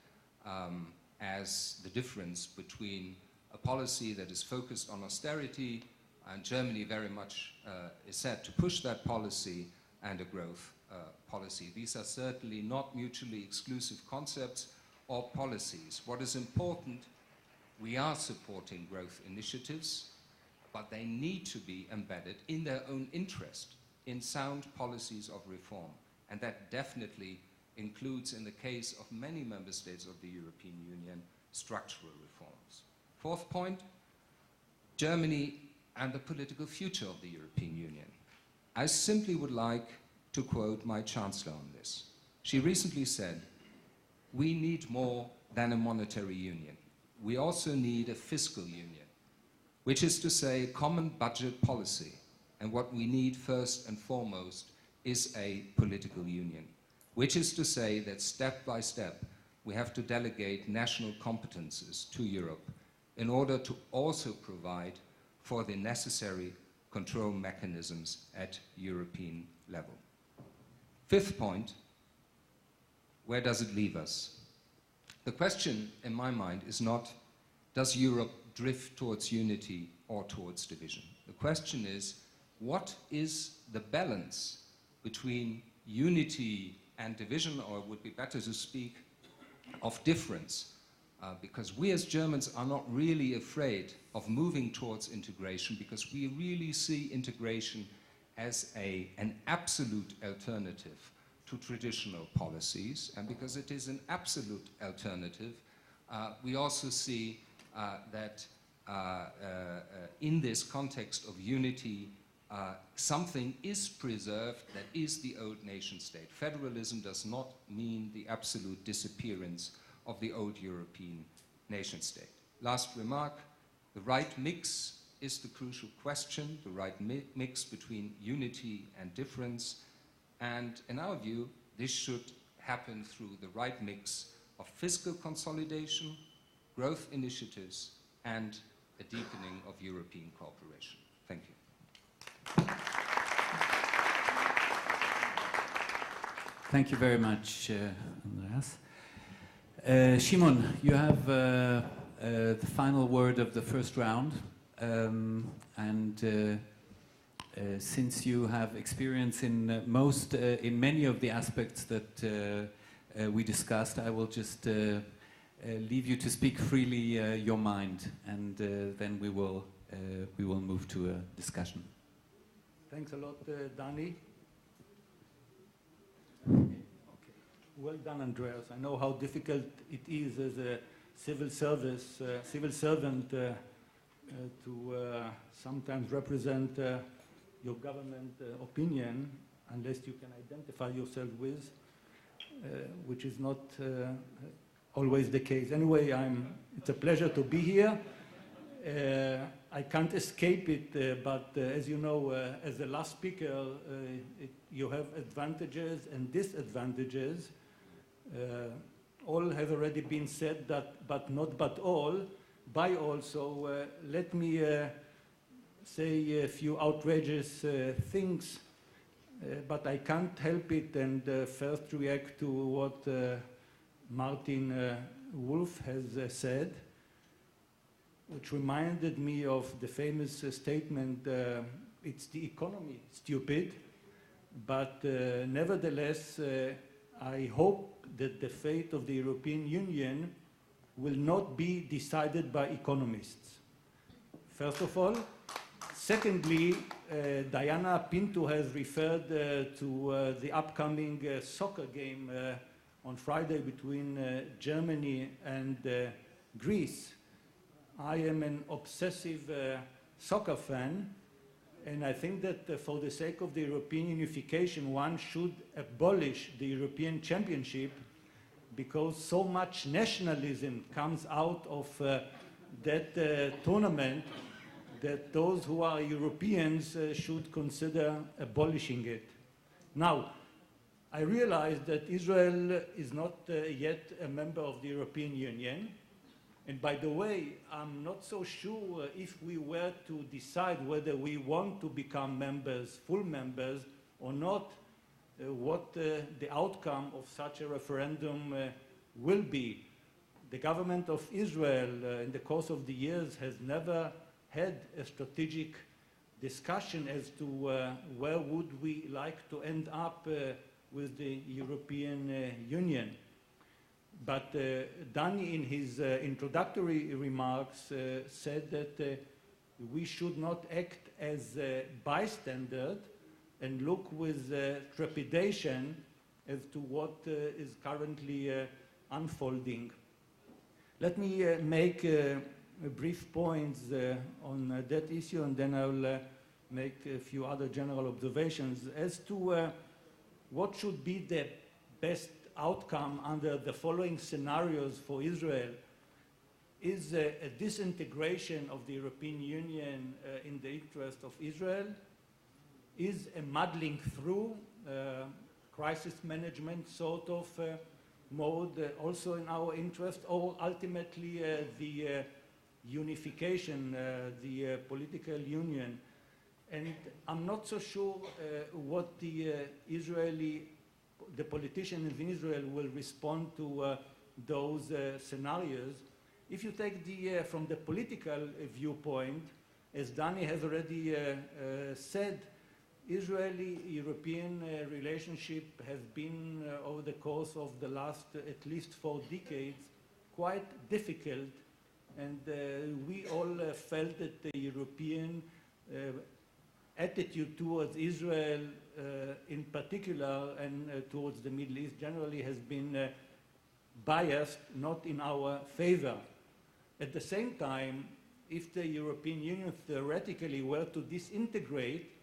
as the difference between a policy that is focused on austerity, and Germany very much is said to push that policy, and a growth policy. These are certainly not mutually exclusive concepts or policies. What is important, we are supporting growth initiatives, but they need to be embedded in their own interest in sound policies of reform. And that definitely includes, in the case of many member states of the European Union, structural reforms. Fourth point, Germany and the political future of the European Union. I simply would like to quote my Chancellor on this. She recently said, "We need more than a monetary union. We also need a fiscal union, which is to say a common budget policy. And what we need first and foremost is a political union, which is to say that step by step we have to delegate national competences to Europe in order to also provide for the necessary control mechanisms at European level." Fifth point, where does it leave us? The question in my mind is not, does Europe drift towards unity or towards division? The question is, what is the balance between unity and division, or it would be better to speak of difference, because we as Germans are not really afraid of moving towards integration, because we really see integration as an absolute alternative to traditional policies, and because it is an absolute alternative, we also see that in this context of unity, something is preserved that is the old nation state. Federalism does not mean the absolute disappearance of the old European nation state. Last remark, the right mix is the crucial question, the right mix between unity and difference, and in our view, this should happen through the right mix of fiscal consolidation, growth initiatives, and a deepening of European cooperation. Thank you. Thank you very much, Andreas. Shimon, you have the final word of the first round, since you have experience in in many of the aspects that we discussed, I will just leave you to speak freely your mind, and then we will move to a discussion. Thanks a lot, Danny. Okay. Well done, Andreas. I know how difficult it is as a civil servant to sometimes represent your government opinion unless you can identify yourself with, which is not always the case. Anyway, it's a pleasure to be here. I can't escape it, but as you know, as the last speaker, you have advantages and disadvantages. All have already been said, but not but all, by all. So let me say a few outrageous things, but I can't help it and first react to what Martin Wolf has said, which reminded me of the famous statement, it's the economy, stupid, but nevertheless, I hope that the fate of the European Union will not be decided by economists, first of all. Secondly, Diana Pinto has referred to the upcoming soccer game on Friday between Germany and Greece. I am an obsessive soccer fan, And I think that for the sake of the European unification, one should abolish the European Championship, because so much nationalism comes out of that tournament that those who are Europeans should consider abolishing it. Now, I realize that Israel is not yet a member of the European Union. And by the way, I'm not so sure if we were to decide whether we want to become members, full members, or not, what the outcome of such a referendum will be. The government of Israel in the course of the years has never had a strategic discussion as to where would we like to end up with the European Union. But Dani, in his introductory remarks, said that we should not act as a bystander and look with trepidation as to what is currently unfolding. Let me make brief points on that issue, and then I'll make a few other general observations as to what should be the best outcome under the following scenarios for Israel. Is a disintegration of the European Union in the interest of Israel? Is a muddling through crisis management sort of mode also in our interest, or ultimately the unification, the political union? And I'm not so sure what the politicians in Israel will respond to those scenarios. If you take from the political viewpoint, as Dani has already said, Israeli-European relationship has been, over the course of the last at least 4 decades, quite difficult, and we all felt that the European attitude towards Israel in particular and towards the Middle East generally has been biased, not in our favor. At the same time, if the European Union theoretically were to disintegrate,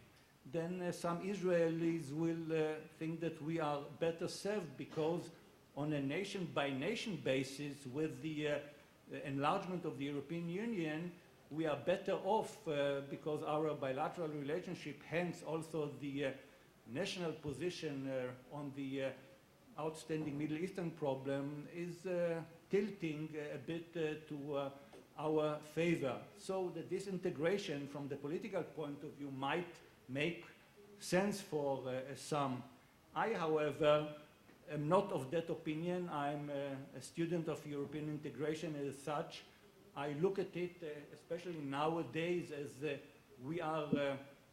then some Israelis will think that we are better served, because on a nation-by-nation basis, with the enlargement of the European Union, we are better off because our bilateral relationship, hence also the national position on the outstanding Middle Eastern problem, is tilting a bit to our favor. So the disintegration from the political point of view might make sense for some. I, however, am not of that opinion. I'm a student of European integration as such. I look at it, especially nowadays, as we are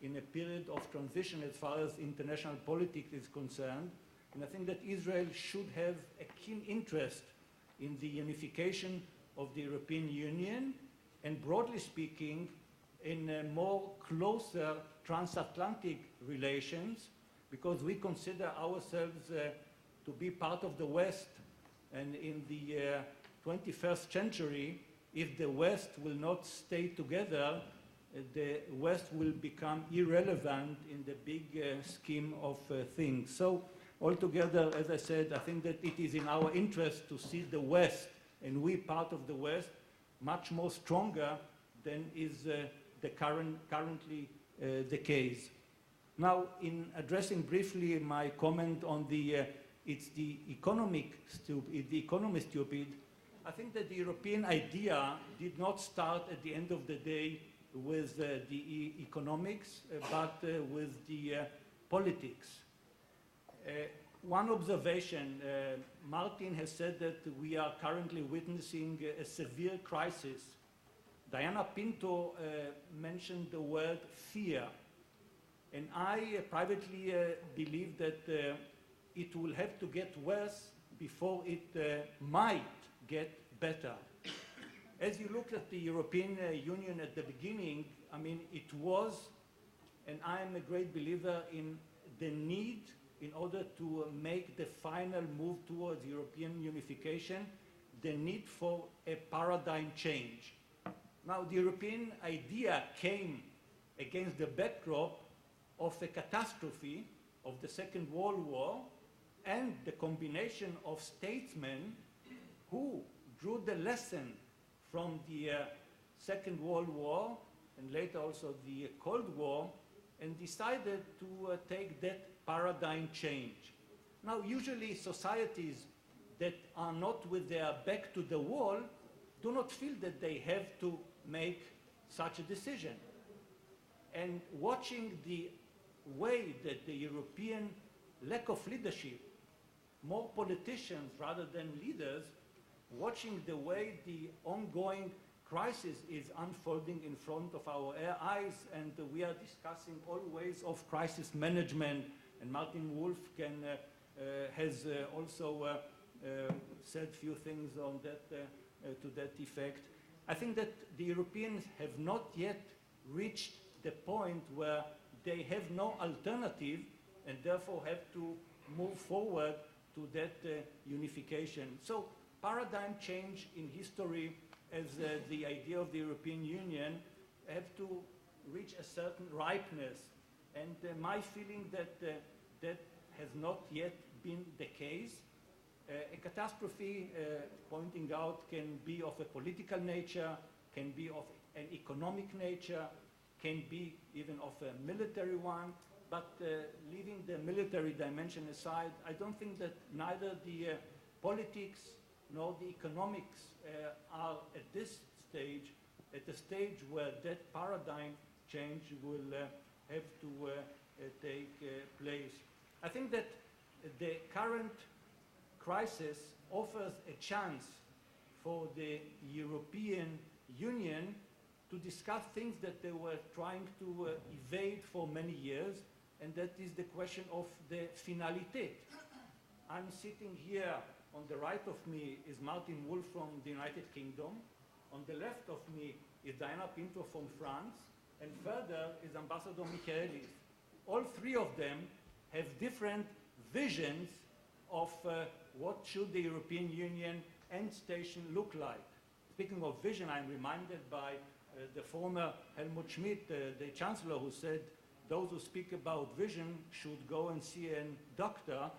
in a period of transition as far as international politics is concerned. And I think that Israel should have a keen interest in the unification of the European Union, and broadly speaking, in more closer transatlantic relations, because we consider ourselves to be part of the West. And in the 21st century, if the West will not stay together, the West will become irrelevant in the big scheme of things. So altogether, as I said, I think that it is in our interest to see the West, and we part of the West, much more stronger than is currently the case. Now, in addressing briefly my comment on the it's the economy stupid, I think that the European idea did not start at the end of the day with the economics, but with the politics. One observation, Martin has said that we are currently witnessing a severe crisis. Diana Pinto mentioned the word fear. And I privately believe that it will have to get worse before it might get better. As you look at the European Union at the beginning, I mean, it was, and I am a great believer in the need, in order to make the final move towards European unification, the need for a paradigm change. Now, the European idea came against the backdrop of a catastrophe of the Second World War and the combination of statesmen who drew the lesson from the Second World War and later also the Cold War and decided to take that paradigm change. Now, usually societies that are not with their back to the wall do not feel that they have to make such a decision. And watching the way that the European lack of leadership, more politicians rather than leaders, watching the way the ongoing crisis is unfolding in front of our eyes, and we are discussing all ways of crisis management, and Martin Wolf has also said few things on that, to that effect. I think that the Europeans have not yet reached the point where they have no alternative and therefore have to move forward to that unification. So paradigm change in history as the idea of the European Union have to reach a certain ripeness. And my feeling that that has not yet been the case. A catastrophe, pointing out, can be of a political nature, can be of an economic nature, can be even of a military one, but leaving the military dimension aside, I don't think that neither the politics nor the economics are at this stage, at the stage where that paradigm change will have to take place. I think that the current crisis offers a chance for the European Union to discuss things that they were trying to evade for many years, and that is the question of the finalité. I'm sitting here, on the right of me is Martin Wolf from the United Kingdom, on the left of me is Diana Pinto from France, and further is Ambassador Michaelis. All three of them have different visions of what should the European Union end station look like. Speaking of vision, I'm reminded by the former Helmut Schmidt, the Chancellor, who said those who speak about vision should go and see a doctor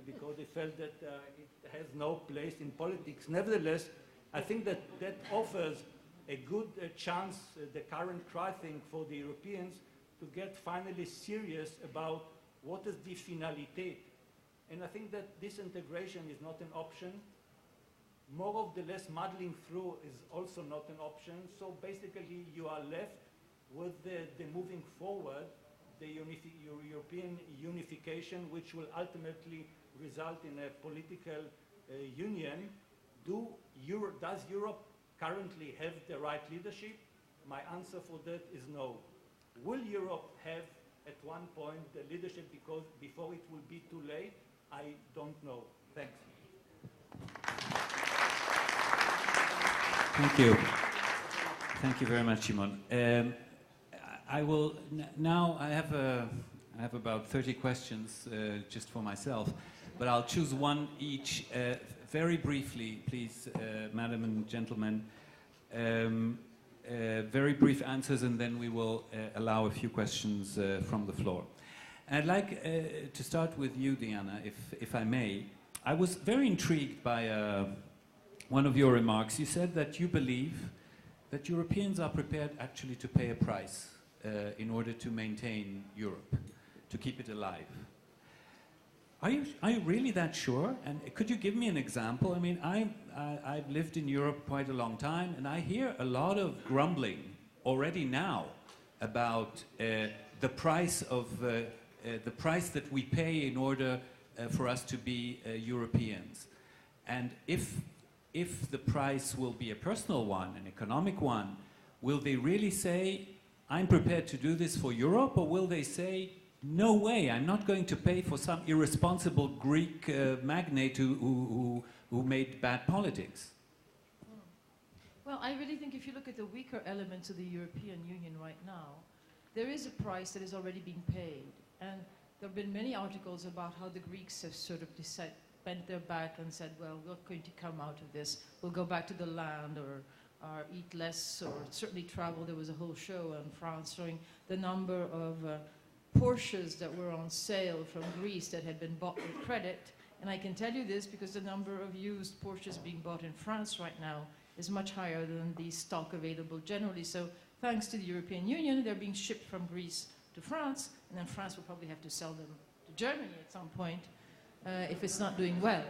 because they felt that it has no place in politics. Nevertheless, I think that that offers a good chance, the current crisis for the Europeans, to get finally serious about what is the finalité. And I think that disintegration is not an option. More of the less muddling through is also not an option. So basically you are left with the moving forward, the European unification, which will ultimately result in a political union. Does Europe currently have the right leadership? My answer for that is no. Will Europe have at one point the leadership before it will be too late? I don't know. Thanks. Thank you. Thank you very much, Shimon. I will now. I have about 30 questions just for myself, but I'll choose one each. Very briefly, please, madam and gentlemen. Very brief answers, and then we will allow a few questions from the floor. And I'd like to start with you, Diana, if I may. I was very intrigued by one of your remarks. You said that you believe that Europeans are prepared actually to pay a price in order to maintain Europe, to keep it alive. Are you really that sure? And could you give me an example? I mean, I've lived in Europe quite a long time, and I hear a lot of grumbling already now about the price of the price that we pay in order for us to be Europeans. And if the price will be a personal one, an economic one, will they really say, I'm prepared to do this for Europe, or will they say, no way, I'm not going to pay for some irresponsible Greek magnate who made bad politics? Well, I really think if you look at the weaker elements of the European Union right now, there is a price that has already been paid. And there have been many articles about how the Greeks have sort of bent their back and said, well, we're not going to come out of this. We'll go back to the land, or or eat less, or certainly travel. There was a whole show in France showing the number of Porsches that were on sale from Greece that had been bought with credit. And I can tell you this because the number of used Porsches being bought in France right now is much higher than the stock available generally. So thanks to the European Union, they're being shipped from Greece to France, and then France will probably have to sell them to Germany at some point if it's not doing well.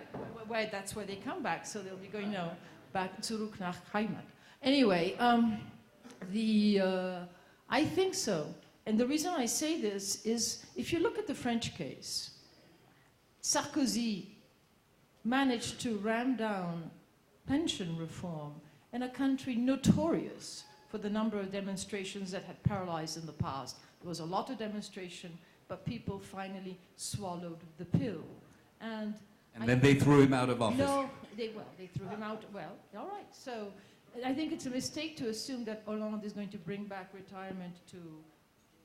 That's where they come back, so they'll be going, no, back zurück nach Heimat. Anyway, I think so. And the reason I say this is, if you look at the French case, Sarkozy managed to ram down pension reform in a country notorious for the number of demonstrations that had paralyzed in the past. There was a lot of demonstration, but people finally swallowed the pill. And then they threw him out of office. No, they threw him out. Well, all right. So I think it's a mistake to assume that Hollande is going to bring back retirement to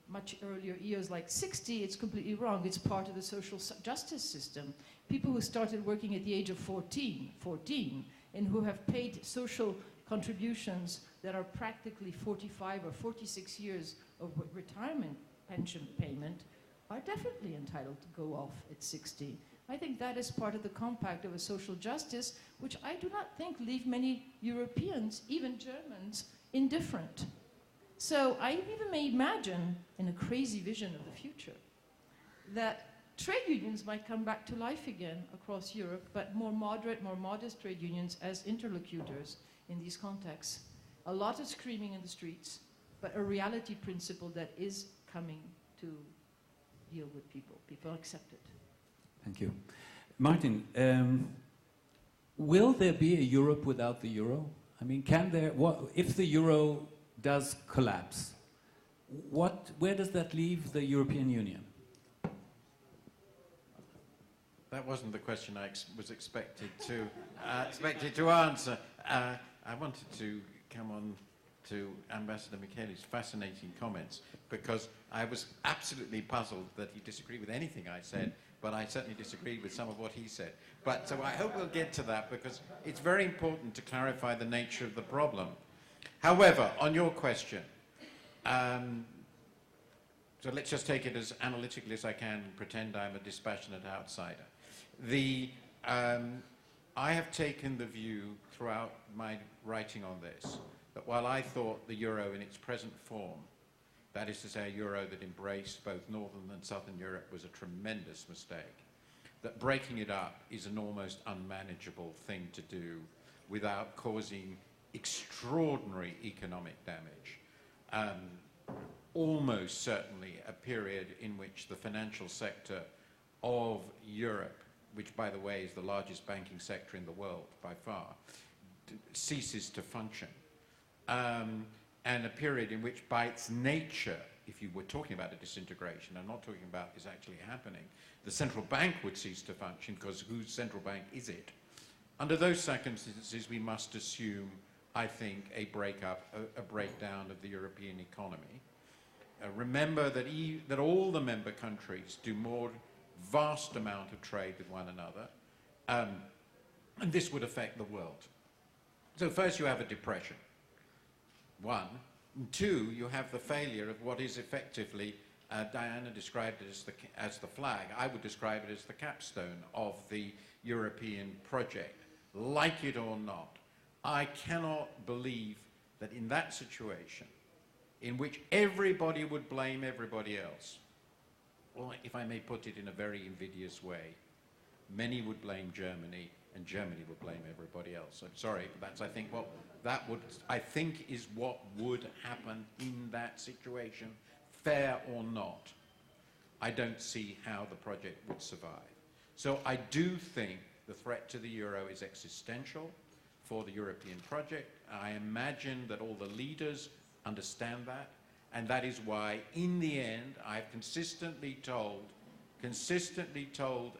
much earlier years, like 60. It's completely wrong. It's part of the social justice system. People who started working at the age of 14, and who have paid social contributions that are practically 45 or 46 years of retirement pension payment are definitely entitled to go off at 60. I think that is part of the compact of a social justice, which I do not think leave many Europeans, even Germans, indifferent. So I even may imagine, in a crazy vision of the future, that trade unions might come back to life again across Europe, but more moderate, more modest trade unions as interlocutors in these contexts. A lot of screaming in the streets, but a reality principle that is coming to deal with people. People accept it. Thank you. Martin, will there be a Europe without the euro? I mean, if the euro does collapse, where does that leave the European Union? That wasn't the question I was expected to answer. I wanted to come on to Ambassador Michele's fascinating comments, because I was absolutely puzzled that he disagreed with anything I said, but I certainly disagreed with some of what he said. So I hope we'll get to that, because it's very important to clarify the nature of the problem. However, on your question, so let's just take it as analytically as I can and pretend I'm a dispassionate outsider. I have taken the view throughout my writing on this that while I thought the euro in its present form, that is to say a euro that embraced both Northern and Southern Europe, was a tremendous mistake, that breaking it up is an almost unmanageable thing to do without causing extraordinary economic damage. Almost certainly a period in which the financial sector of Europe, which by the way is the largest banking sector in the world by far, ceases to function. And a period in which by its nature, if you were talking about a disintegration, I'm not talking about this actually happening, the central bank would cease to function, because whose central bank is it? Under those circumstances, we must assume, I think, a breakdown of the European economy. Remember that all the member countries do more vast amount of trade with one another, and this would affect the world. So first you have a depression, one. And two, you have the failure of what is effectively, Diana described it as the flag. I would describe it as the capstone of the European project. Like it or not, I cannot believe that in that situation, in which everybody would blame everybody else, well, if I may put it in a very invidious way, many would blame Germany, and Germany would blame everybody else. I'm sorry, but that's, I think is what would happen in that situation, fair or not. I don't see how the project would survive. So I do think the threat to the euro is existential for the European project. I imagine that all the leaders understand that, and that is why, in the end, I've consistently told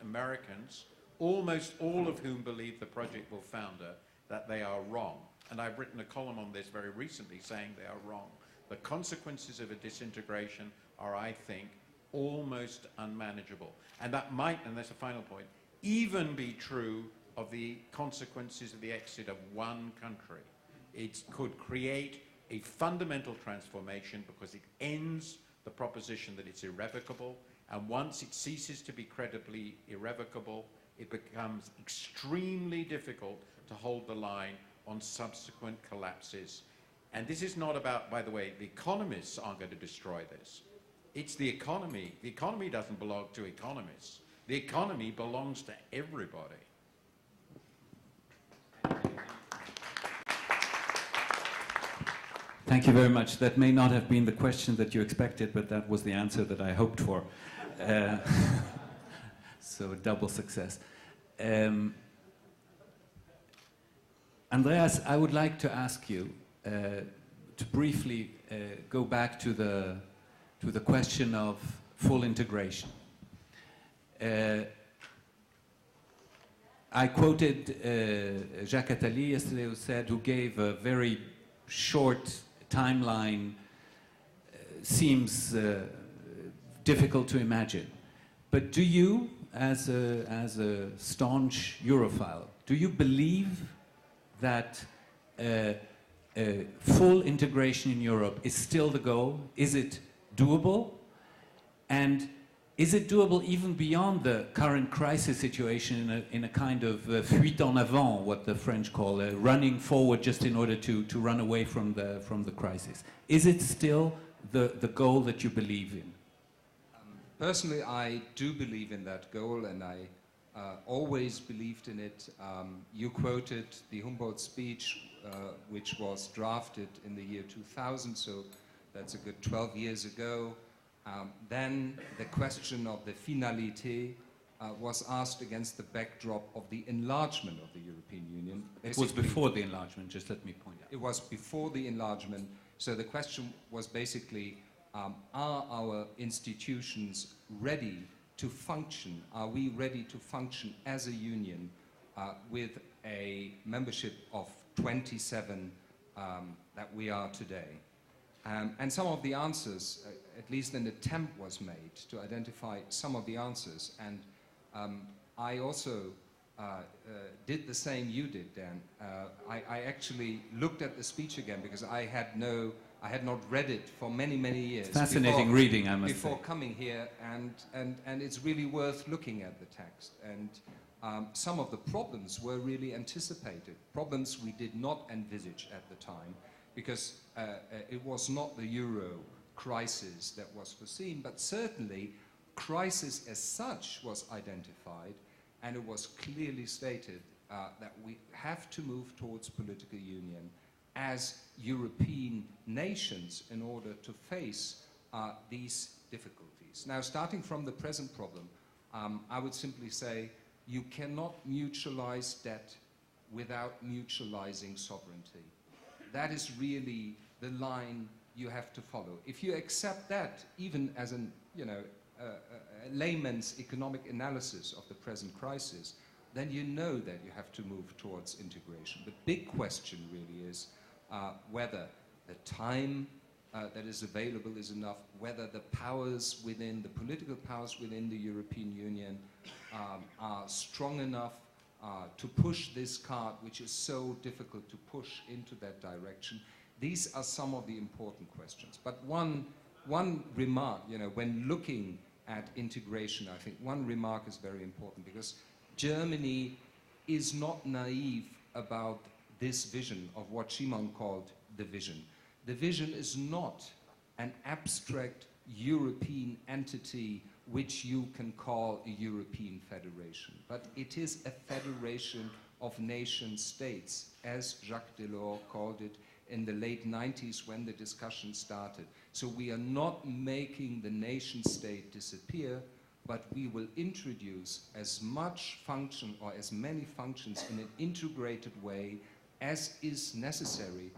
Americans, almost all of whom believe the project will founder, that they are wrong. And I've written a column on this very recently saying they are wrong. The consequences of a disintegration are, I think, almost unmanageable. And that might, and that's a final point, even be true of the consequences of the exit of one country. It could create a fundamental transformation because it ends the proposition that it's irrevocable, and once it ceases to be credibly irrevocable, it becomes extremely difficult to hold the line on subsequent collapses. And this is not about, by the way, the economists aren't going to destroy this. It's the economy. The economy doesn't belong to economists. The economy belongs to everybody. Thank you very much. That may not have been the question that you expected, but that was the answer that I hoped for. So double success. Andreas, I would like to ask you to briefly go back to the question of full integration. I quoted Jacques Attali yesterday, who gave a very short timeline. Seems difficult to imagine. But do you, as a staunch Europhile, do you believe that full integration in Europe is still the goal? Is it doable? And is it doable even beyond the current crisis situation in a kind of fuite en avant, what the French call running forward just in order to run away from the crisis? Is it still the goal that you believe in? Personally, I do believe in that goal, and I always believed in it. You quoted the Humboldt speech, which was drafted in the year 2000, so that's a good 12 years ago. Then the question of the finalité was asked against the backdrop of the enlargement of the European Union. It was before the enlargement, just let me point out. It was before the enlargement, so the question was basically, are our institutions ready to function? Are we ready to function as a union with a membership of 27 that we are today? And some of the answers, at least an attempt was made to identify some of the answers. And I also did the same you did, Dan. I actually looked at the speech again because I had not read it for many, many years. It's fascinating reading, I must say. Before coming here, and it's really worth looking at the text. And some of the problems were really anticipated, problems we did not envisage at the time, because it was not the euro crisis that was foreseen, but certainly crisis as such was identified, and it was clearly stated that we have to move towards political union as European nations in order to face these difficulties. Now, starting from the present problem, I would simply say you cannot mutualize debt without mutualizing sovereignty. That is really the line you have to follow. If you accept that, even as a layman's economic analysis of the present crisis, then you know that you have to move towards integration. The big question really is whether the time that is available is enough, whether the powers within, the political powers within the European Union are strong enough to push this cart, which is so difficult to push into that direction. These are some of the important questions. But one remark, when looking at integration, I think one remark is very important, because Germany is not naive about this vision of what Shimon called the vision. The vision is not an abstract European entity which you can call a European federation, but it is a federation of nation states, as Jacques Delors called it in the late 90s when the discussion started. So we are not making the nation state disappear, but we will introduce as much function or as many functions in an integrated way as is necessary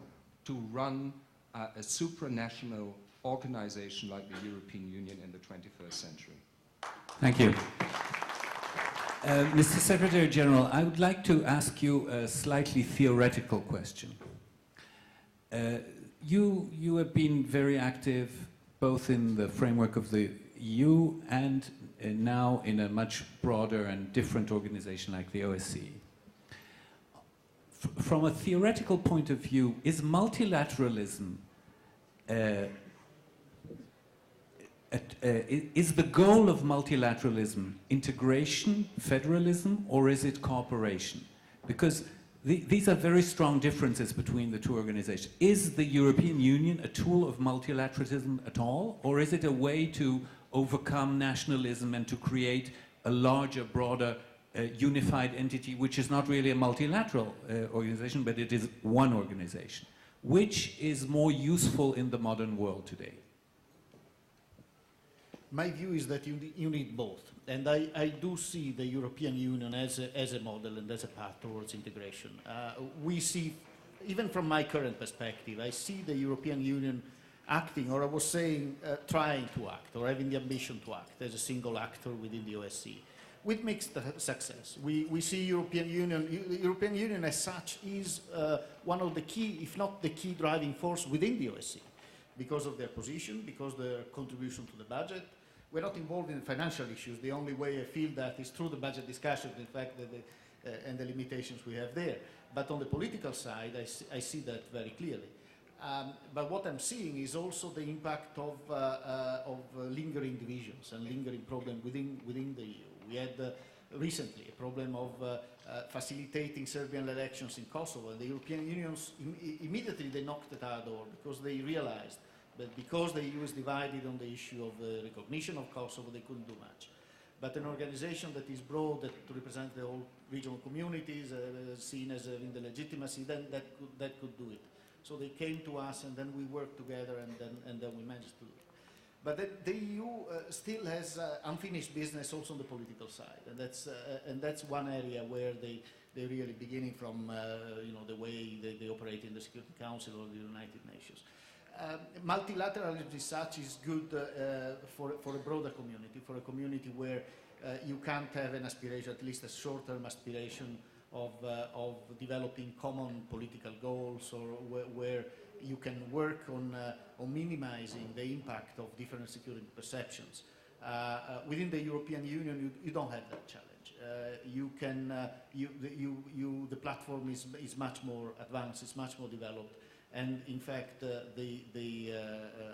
to run a supranational organization like the European Union in the 21st century. Thank you. Mr. Secretary General, I would like to ask you a slightly theoretical question. You have been very active both in the framework of the EU and now in a much broader and different organization like the OSCE. from a theoretical point of view, is multilateralism is the goal of multilateralism integration, federalism, or is it cooperation? Because these are very strong differences between the two organizations. Is the European Union a tool of multilateralism at all, or is it a way to overcome nationalism and to create a larger, broader, unified entity, which is not really a multilateral organization, but it is one organization? Which is more useful in the modern world today? My view is that you need both. And I do see the European Union as a model and as a path towards integration. We see, even from my current perspective, I see the European Union acting, or I was saying, trying to act, or having the ambition to act as a single actor within the OSCE, with mixed success. We see European Union as such is one of the key, if not the key driving force within the OSCE, because of their position, because of their contribution to the budget. We're not involved in financial issues. The only way I feel that is through the budget discussions, in fact, and the limitations we have there. But on the political side, I see that very clearly. But what I'm seeing is also the impact of lingering divisions and lingering problems within the EU. We had recently a problem of facilitating Serbian elections in Kosovo, and the European Union immediately they knocked at our door because they realized that because the EU is divided on the issue of the recognition of Kosovo, they couldn't do much. But an organization that is broad, that represents the whole regional communities, seen as having the legitimacy, then that could do it. So they came to us, and then we worked together, and then we managed to do it. But the EU still has unfinished business also on the political side, and that's one area where they're really beginning from the way they operate in the Security Council or the United Nations. Multilateralism as such is good for a broader community, for a community where you can't have an aspiration, at least a short-term aspiration of developing common political goals, or where you can work on minimizing the impact of different security perceptions. Within the European Union, you don't have that challenge. The platform is much more advanced, it's much more developed. And in fact, the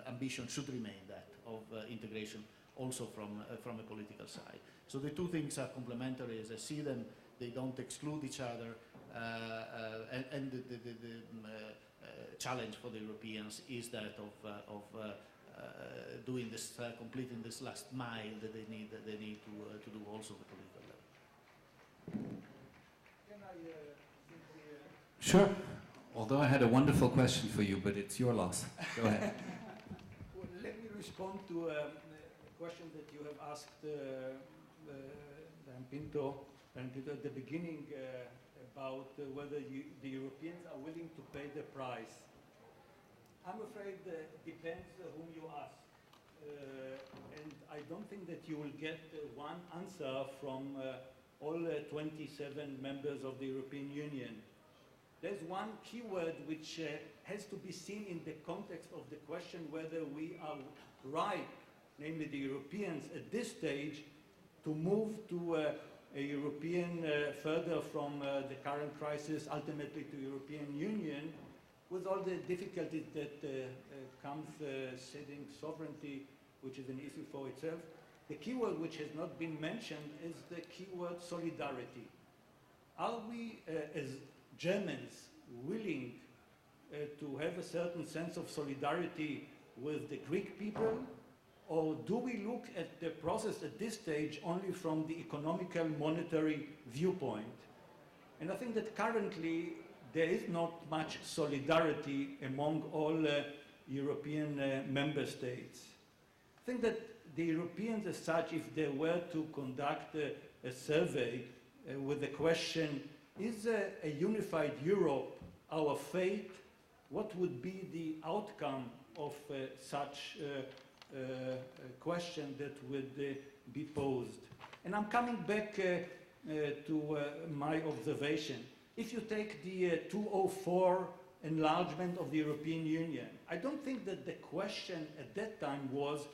ambition should remain that of integration, also from a political side. So the two things are complementary. As I see them, they don't exclude each other. And the challenge for the Europeans is that of doing this, completing this last mile that they need to do also at the political level. Can I Sure. Although I had a wonderful question for you, but it's your loss. Go ahead. Well, let me respond to a question that you have asked Pinto at the beginning about whether the Europeans are willing to pay the price. I'm afraid it depends whom you ask. And I don't think that you will get one answer from all 27 members of the European Union. There's one keyword which has to be seen in the context of the question whether we are right, namely the Europeans at this stage, to move to a European further from the current crisis, ultimately to European Union, with all the difficulties that comes ceding sovereignty, which is an issue for itself. The keyword which has not been mentioned is the keyword solidarity. Are we, as Germans, willing to have a certain sense of solidarity with the Greek people, or do we look at the process at this stage only from the economical monetary viewpoint? And I think that currently there is not much solidarity among all European member states. I think that the Europeans as such, if they were to conduct a survey with the question, is a unified Europe our fate? What would be the outcome of such a question that would be posed? And I'm coming back to my observation. If you take the 2004 enlargement of the European Union, I don't think that the question at that time was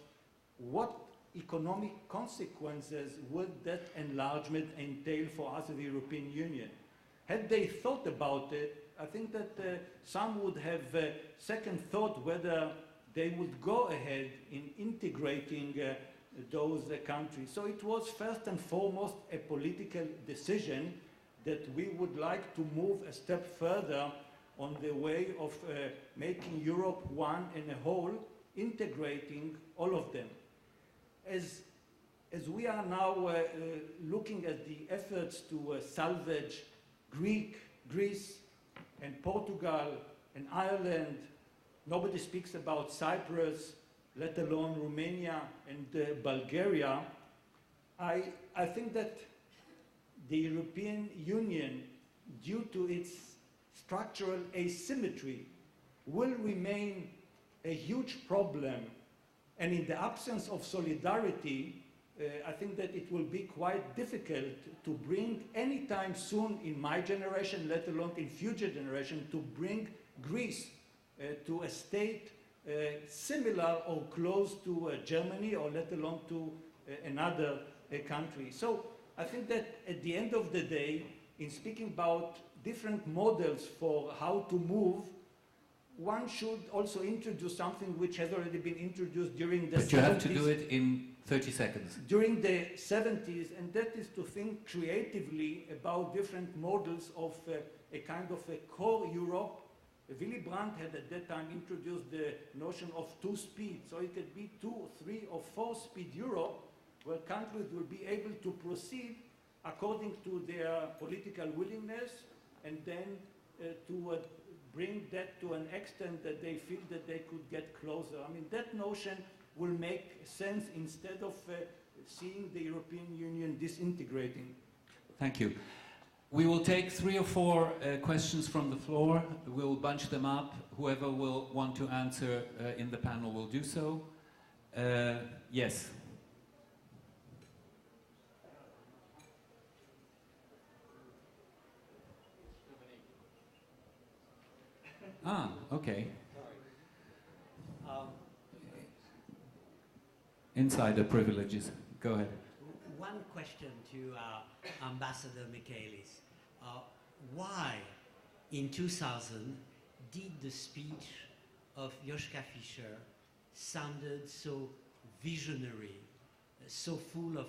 what economic consequences would that enlargement entail for us as the European Union. Had they thought about it, I think that some would have second thought whether they would go ahead in integrating those countries. So it was first and foremost a political decision that we would like to move a step further on the way of making Europe one and a whole, integrating all of them. As we are now looking at the efforts to salvage Greece and Portugal and Ireland, nobody speaks about Cyprus, let alone Romania and Bulgaria. I think that the European Union, due to its structural asymmetry, will remain a huge problem. And in the absence of solidarity, I think that it will be quite difficult to bring anytime soon in my generation, let alone in future generation, to bring Greece to a state similar or close to Germany, or let alone to another country. So I think that at the end of the day, in speaking about different models for how to move, one should also introduce something which has already been introduced during the 70s. But you have to do it in 30 seconds. During the 70s, and that is to think creatively about different models of a kind of a core Europe. Willy Brandt had at that time introduced the notion of two speeds, so it could be 2, 3, or 4-speed Europe, where countries will be able to proceed according to their political willingness, and then to bring that to an extent that they feel that they could get closer. I mean, that notion will make sense instead of seeing the European Union disintegrating. Thank you. We will take 3 or 4 questions from the floor. We'll bunch them up. Whoever will want to answer in the panel will do so. Yes. Ah, okay. Insider privileges. Go ahead. One question to Ambassador Michaelis. Why, in 2000, did the speech of Joschka Fischer sounded so visionary, so full of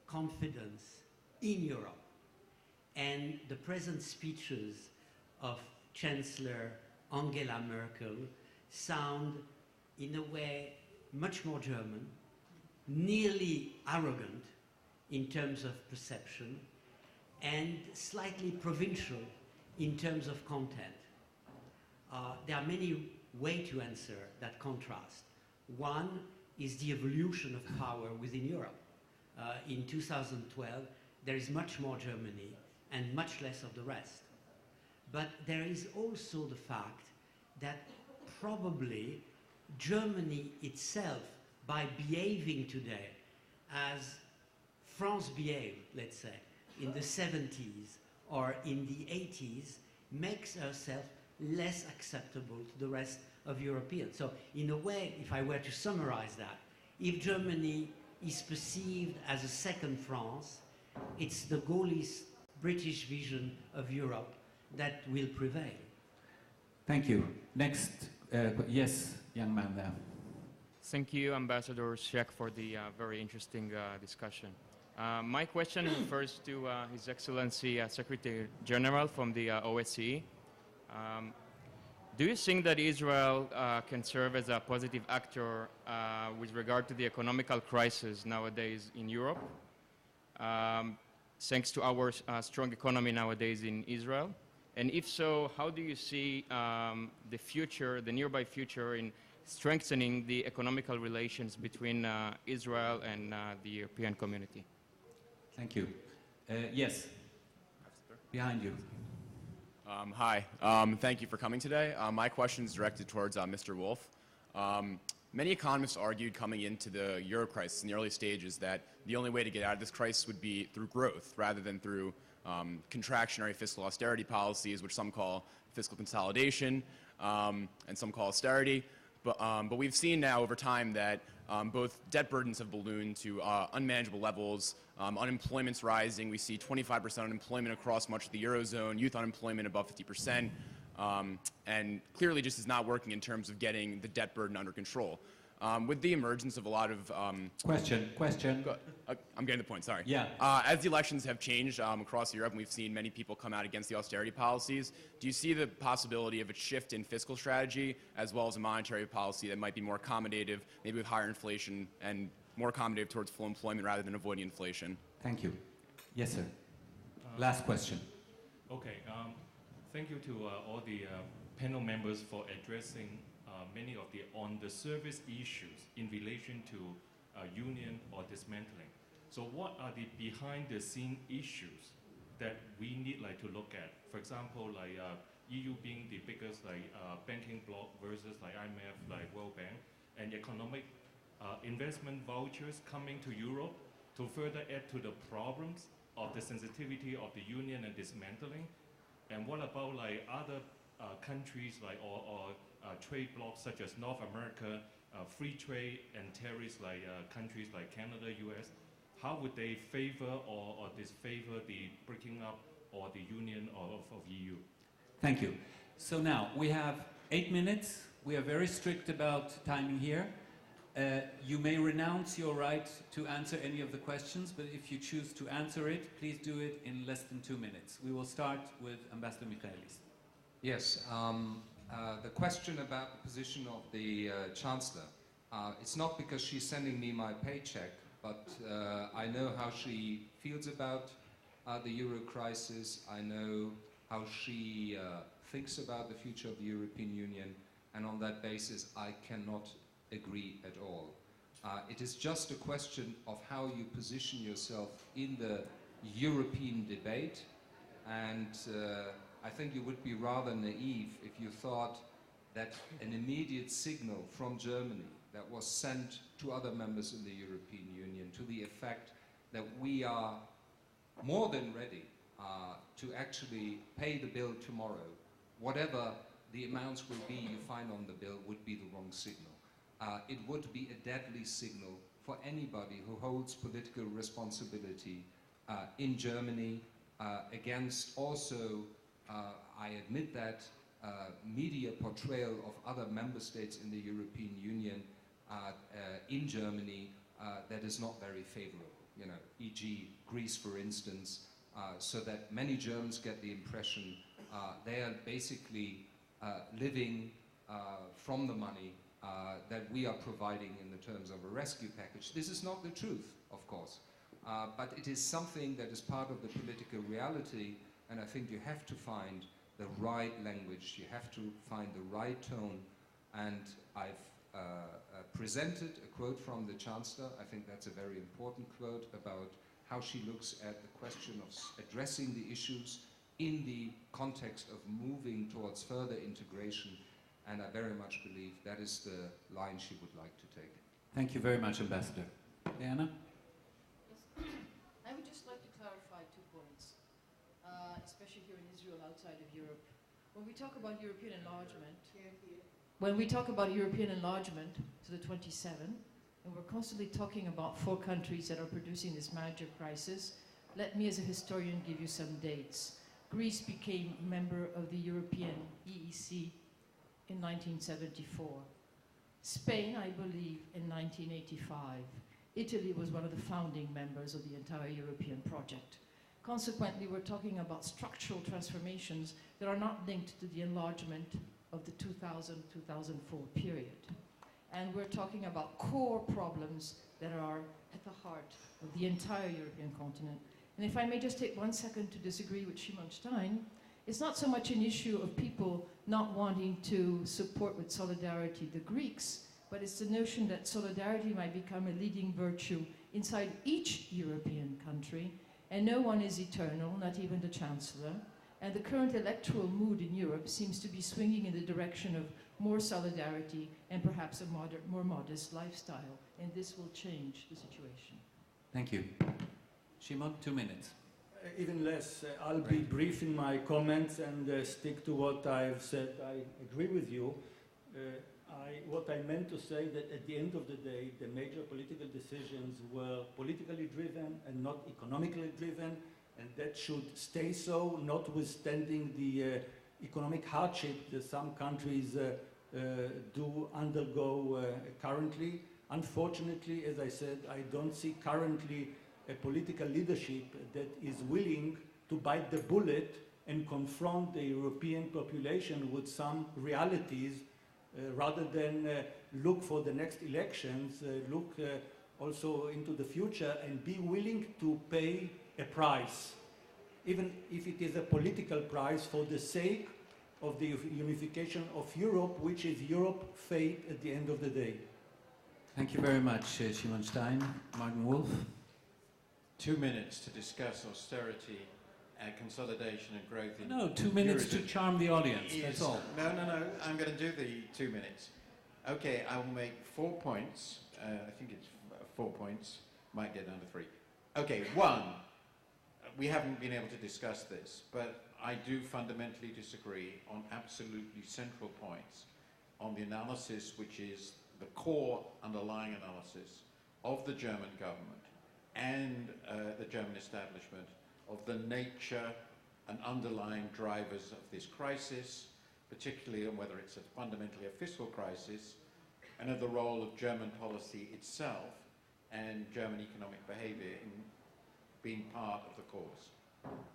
confidence in Europe? And the present speeches of Chancellor Angela Merkel sound, in a way, much more German, nearly arrogant in terms of perception, and slightly provincial in terms of content. There are many ways to answer that contrast. One is the evolution of power within Europe. In 2012, there is much more Germany and much less of the rest. But there is also the fact that probably Germany itself, by behaving today as France behaved, let's say, in the 70s or in the 80s, makes herself less acceptable to the rest of Europeans. So in a way, if I were to summarize that, if Germany is perceived as a second France, it's the Gaullist British vision of Europe that will prevail. Thank you. Next, yes, young man there. Thank you, Ambassador Scheck, for the very interesting discussion. My question refers to His Excellency Secretary General from the OSCE. Do you think that Israel can serve as a positive actor with regard to the economical crisis nowadays in Europe, thanks to our strong economy nowadays in Israel? And if so, how do you see the future, the nearby future, in strengthening the economical relations between Israel and the European community? Thank you. Yes, behind you. Hi, thank you for coming today. My question is directed towards Mr. Wolf. Many economists argued coming into the euro crisis in the early stages that the only way to get out of this crisis would be through growth rather than through contractionary fiscal austerity policies, which some call fiscal consolidation and some call austerity. But we've seen now over time that both debt burdens have ballooned to unmanageable levels, unemployment's rising. We see 25% unemployment across much of the Eurozone, youth unemployment above 50%, and clearly just is not working in terms of getting the debt burden under control. With the emergence of a lot of... Question. I'm getting the point, sorry. Yeah. As the elections have changed across Europe, and we've seen many people come out against the austerity policies, do you see the possibility of a shift in fiscal strategy as well as a monetary policy that might be more accommodative, maybe with higher inflation, and more accommodative towards full employment rather than avoiding inflation? Thank you. Yes, sir. Last question. Okay. Thank you to all the panel members for addressing many of the on-the-surface issues in relation to union or dismantling. So what are the behind-the-scene issues that we need to look at? For example, EU being the biggest banking bloc versus IMF, World Bank, and economic investment vouchers coming to Europe to further add to the problems of the sensitivity of the union and dismantling. And what about other countries or trade blocs such as North America, free trade and tariffs countries like Canada, US? How would they favor or disfavor the breaking up or the union of EU? Thank you. So now we have 8 minutes. We are very strict about timing here. You may renounce your right to answer any of the questions, but if you choose to answer it, please do it in less than 2 minutes. We will start with Ambassador Michaelis. Yes, the question about the position of the Chancellor, it's not because she's sending me my paycheck, but I know how she feels about the Euro crisis. I know how she thinks about the future of the European Union, and on that basis I cannot agree at all. It is just a question of how you position yourself in the European debate, and I think you would be rather naive if you thought that an immediate signal from Germany that was sent to other members in the European Union to the effect that we are more than ready to actually pay the bill tomorrow, whatever the amounts will be you find on the bill, would be the wrong signal. It would be a deadly signal for anybody who holds political responsibility in Germany against also, I admit that, media portrayal of other member states in the European Union in Germany that is not very favorable. E.g. Greece, for instance, so that many Germans get the impression they are basically living from the money that we are providing in the terms of a rescue package. This is not the truth, of course, but it is something that is part of the political reality, and I think you have to find the right language, you have to find the right tone, and I've presented a quote from the Chancellor. I think that's a very important quote about how she looks at the question of addressing the issues in the context of moving towards further integration, and I very much believe that is the line she would like to take. Thank you very much, Ambassador. Diana? Yes. I would just like to clarify 2 points, especially here in Israel, outside of Europe. When we talk about European enlargement to the 27, and we're constantly talking about 4 countries that are producing this major crisis, let me as a historian give you some dates. Greece became a member of the European EEC in 1974. Spain, I believe, in 1985. Italy was one of the founding members of the entire European project. Consequently, we're talking about structural transformations that are not linked to the enlargement of the 2000-2004 period. And we're talking about core problems that are at the heart of the entire European continent. And if I may just take 1 second to disagree with Shimon Stein, it's not so much an issue of people not wanting to support with solidarity the Greeks, but it's the notion that solidarity might become a leading virtue inside each European country, and no one is eternal, not even the Chancellor. And the current electoral mood in Europe seems to be swinging in the direction of more solidarity and perhaps a more modest lifestyle, and this will change the situation. Thank you. Shimon, 2 minutes. Even less. I'll be brief in my comments and stick to what I've said. I agree with you. What I meant to say that at the end of the day, the major political decisions were politically driven and not economically driven, and that should stay so, notwithstanding the economic hardship that some countries do undergo currently. Unfortunately, as I said, I don't see currently a political leadership that is willing to bite the bullet and confront the European population with some realities rather than look for the next elections, look also into the future and be willing to pay a price, even if it is a political price, for the sake of the unification of Europe, which is Europe's fate at the end of the day. Thank you very much, Shimon Stein. Martin Wolf. 2 minutes to discuss austerity and consolidation and growth in No, 2 minutes to charm the audience, that's all. No, I'm going to do the 2 minutes. Okay, I will make 4 points. I think it's 4 points. Might get down to 3. Okay, 1, we haven't been able to discuss this, but I do fundamentally disagree on absolutely central points on the analysis, which is the core underlying analysis of the German government and the German establishment of the nature and underlying drivers of this crisis, particularly on whether it's fundamentally a fiscal crisis, and of the role of German policy itself and German economic behavior in being part of the cause.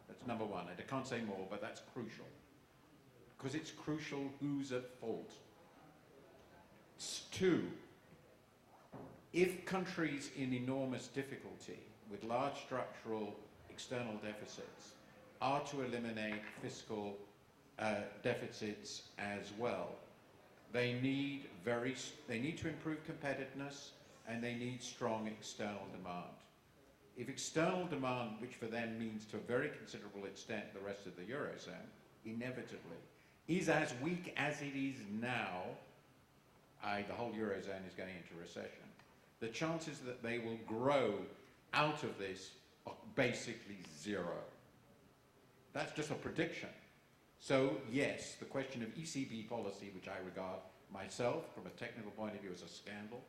That's number 1. I can't say more, but that's crucial. Because it's crucial who's at fault. 2, if countries in enormous difficulty with large structural external deficits are to eliminate fiscal deficits as well, they need to improve competitiveness and they need strong external demand. If external demand, which for them means to a very considerable extent the rest of the Eurozone, inevitably, is as weak as it is now, the whole Eurozone is going into recession, the chances that they will grow out of this are basically 0. That's just a prediction. So yes, the question of ECB policy, which I regard myself from a technical point of view as a scandal,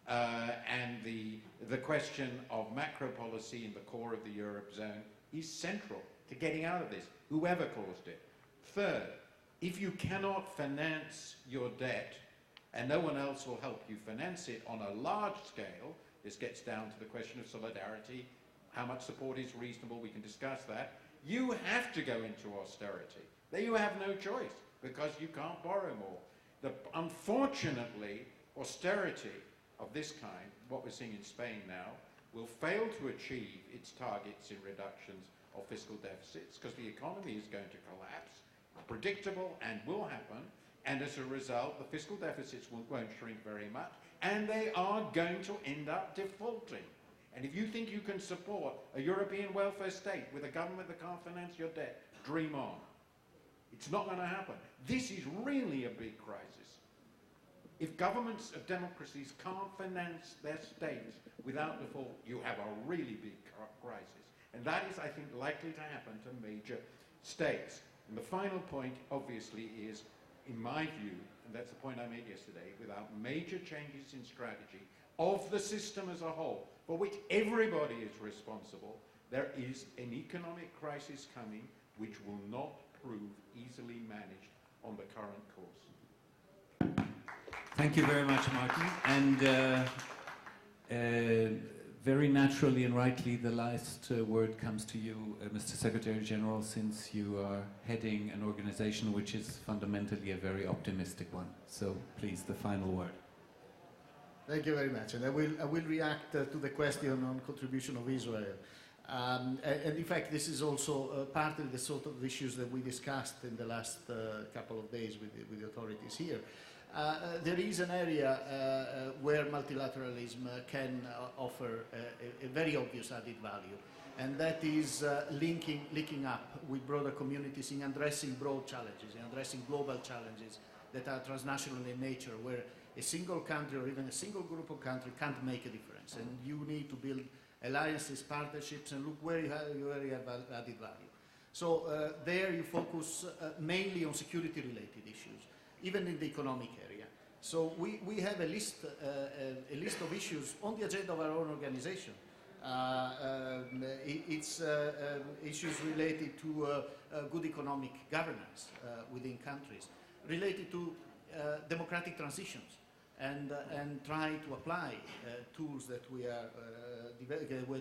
and the question of macro policy in the core of the Eurozone is central to getting out of this, whoever caused it. 3rd, if you cannot finance your debt and no one else will help you finance it on a large scale, this gets down to the question of solidarity, how much support is reasonable, we can discuss that. You have to go into austerity. There you have no choice because you can't borrow more. Unfortunately, austerity of this kind, what we're seeing in Spain now, will fail to achieve its targets in reductions of fiscal deficits because the economy is going to collapse, predictable and will happen, and as a result the fiscal deficits won't shrink very much, and they are going to end up defaulting. And if you think you can support a European welfare state with a government that can't finance your debt, dream on. It's not going to happen. This is really a big crisis. If governments of democracies can't finance their states without default, you have a really big crisis. And that is, I think, likely to happen to major states. And the final point, obviously, is, in my view, and that's the point I made yesterday, without major changes in strategy of the system as a whole, for which everybody is responsible, there is an economic crisis coming which will not prove easily managed on the current course. Thank you very much, Martin. And very naturally and rightly, the last word comes to you, Mr. Secretary General, since you are heading an organization which is fundamentally a very optimistic one. So please, the final word. Thank you very much. And I will react to the question on contribution of Israel. And in fact, this is also part of the sort of issues that we discussed in the last couple of days with the authorities here. There is an area where multilateralism can offer a very obvious added value, and that is linking up with broader communities in addressing broad challenges, in addressing global challenges that are transnational in nature, where a single country or even a single group of countries can't make a difference, and you need to build alliances, partnerships, and look where you have added value. So there you focus mainly on security-related issues, even in the economic area. So we have a list of issues on the agenda of our own organization. It's issues related to good economic governance within countries, related to democratic transitions, and try to apply tools that we're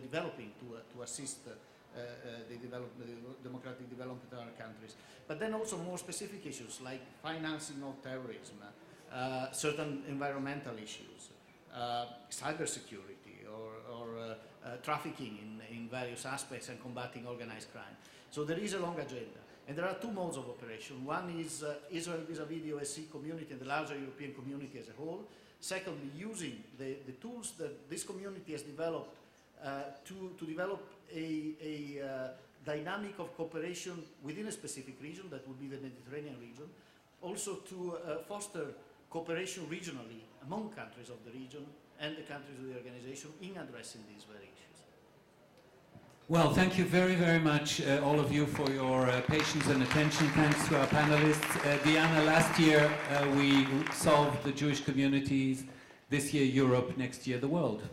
developing to assist the democratic development of our countries. But then also more specific issues like financing of terrorism, certain environmental issues, cybersecurity, or trafficking in various aspects, and combating organized crime. So there is a long agenda. And there are two modes of operation. One is Israel vis-à-vis the OSCE community and the larger European community as a whole. Secondly, using the tools that this community has developed to develop a dynamic of cooperation within a specific region, that would be the Mediterranean region. Also to foster cooperation regionally among countries of the region and the countries of the organization in addressing these very issues. Well, thank you very, very much, all of you, for your patience and attention. Thanks to our panelists. Diana, last year we solved the Jewish communities. This year, Europe. Next year, the world.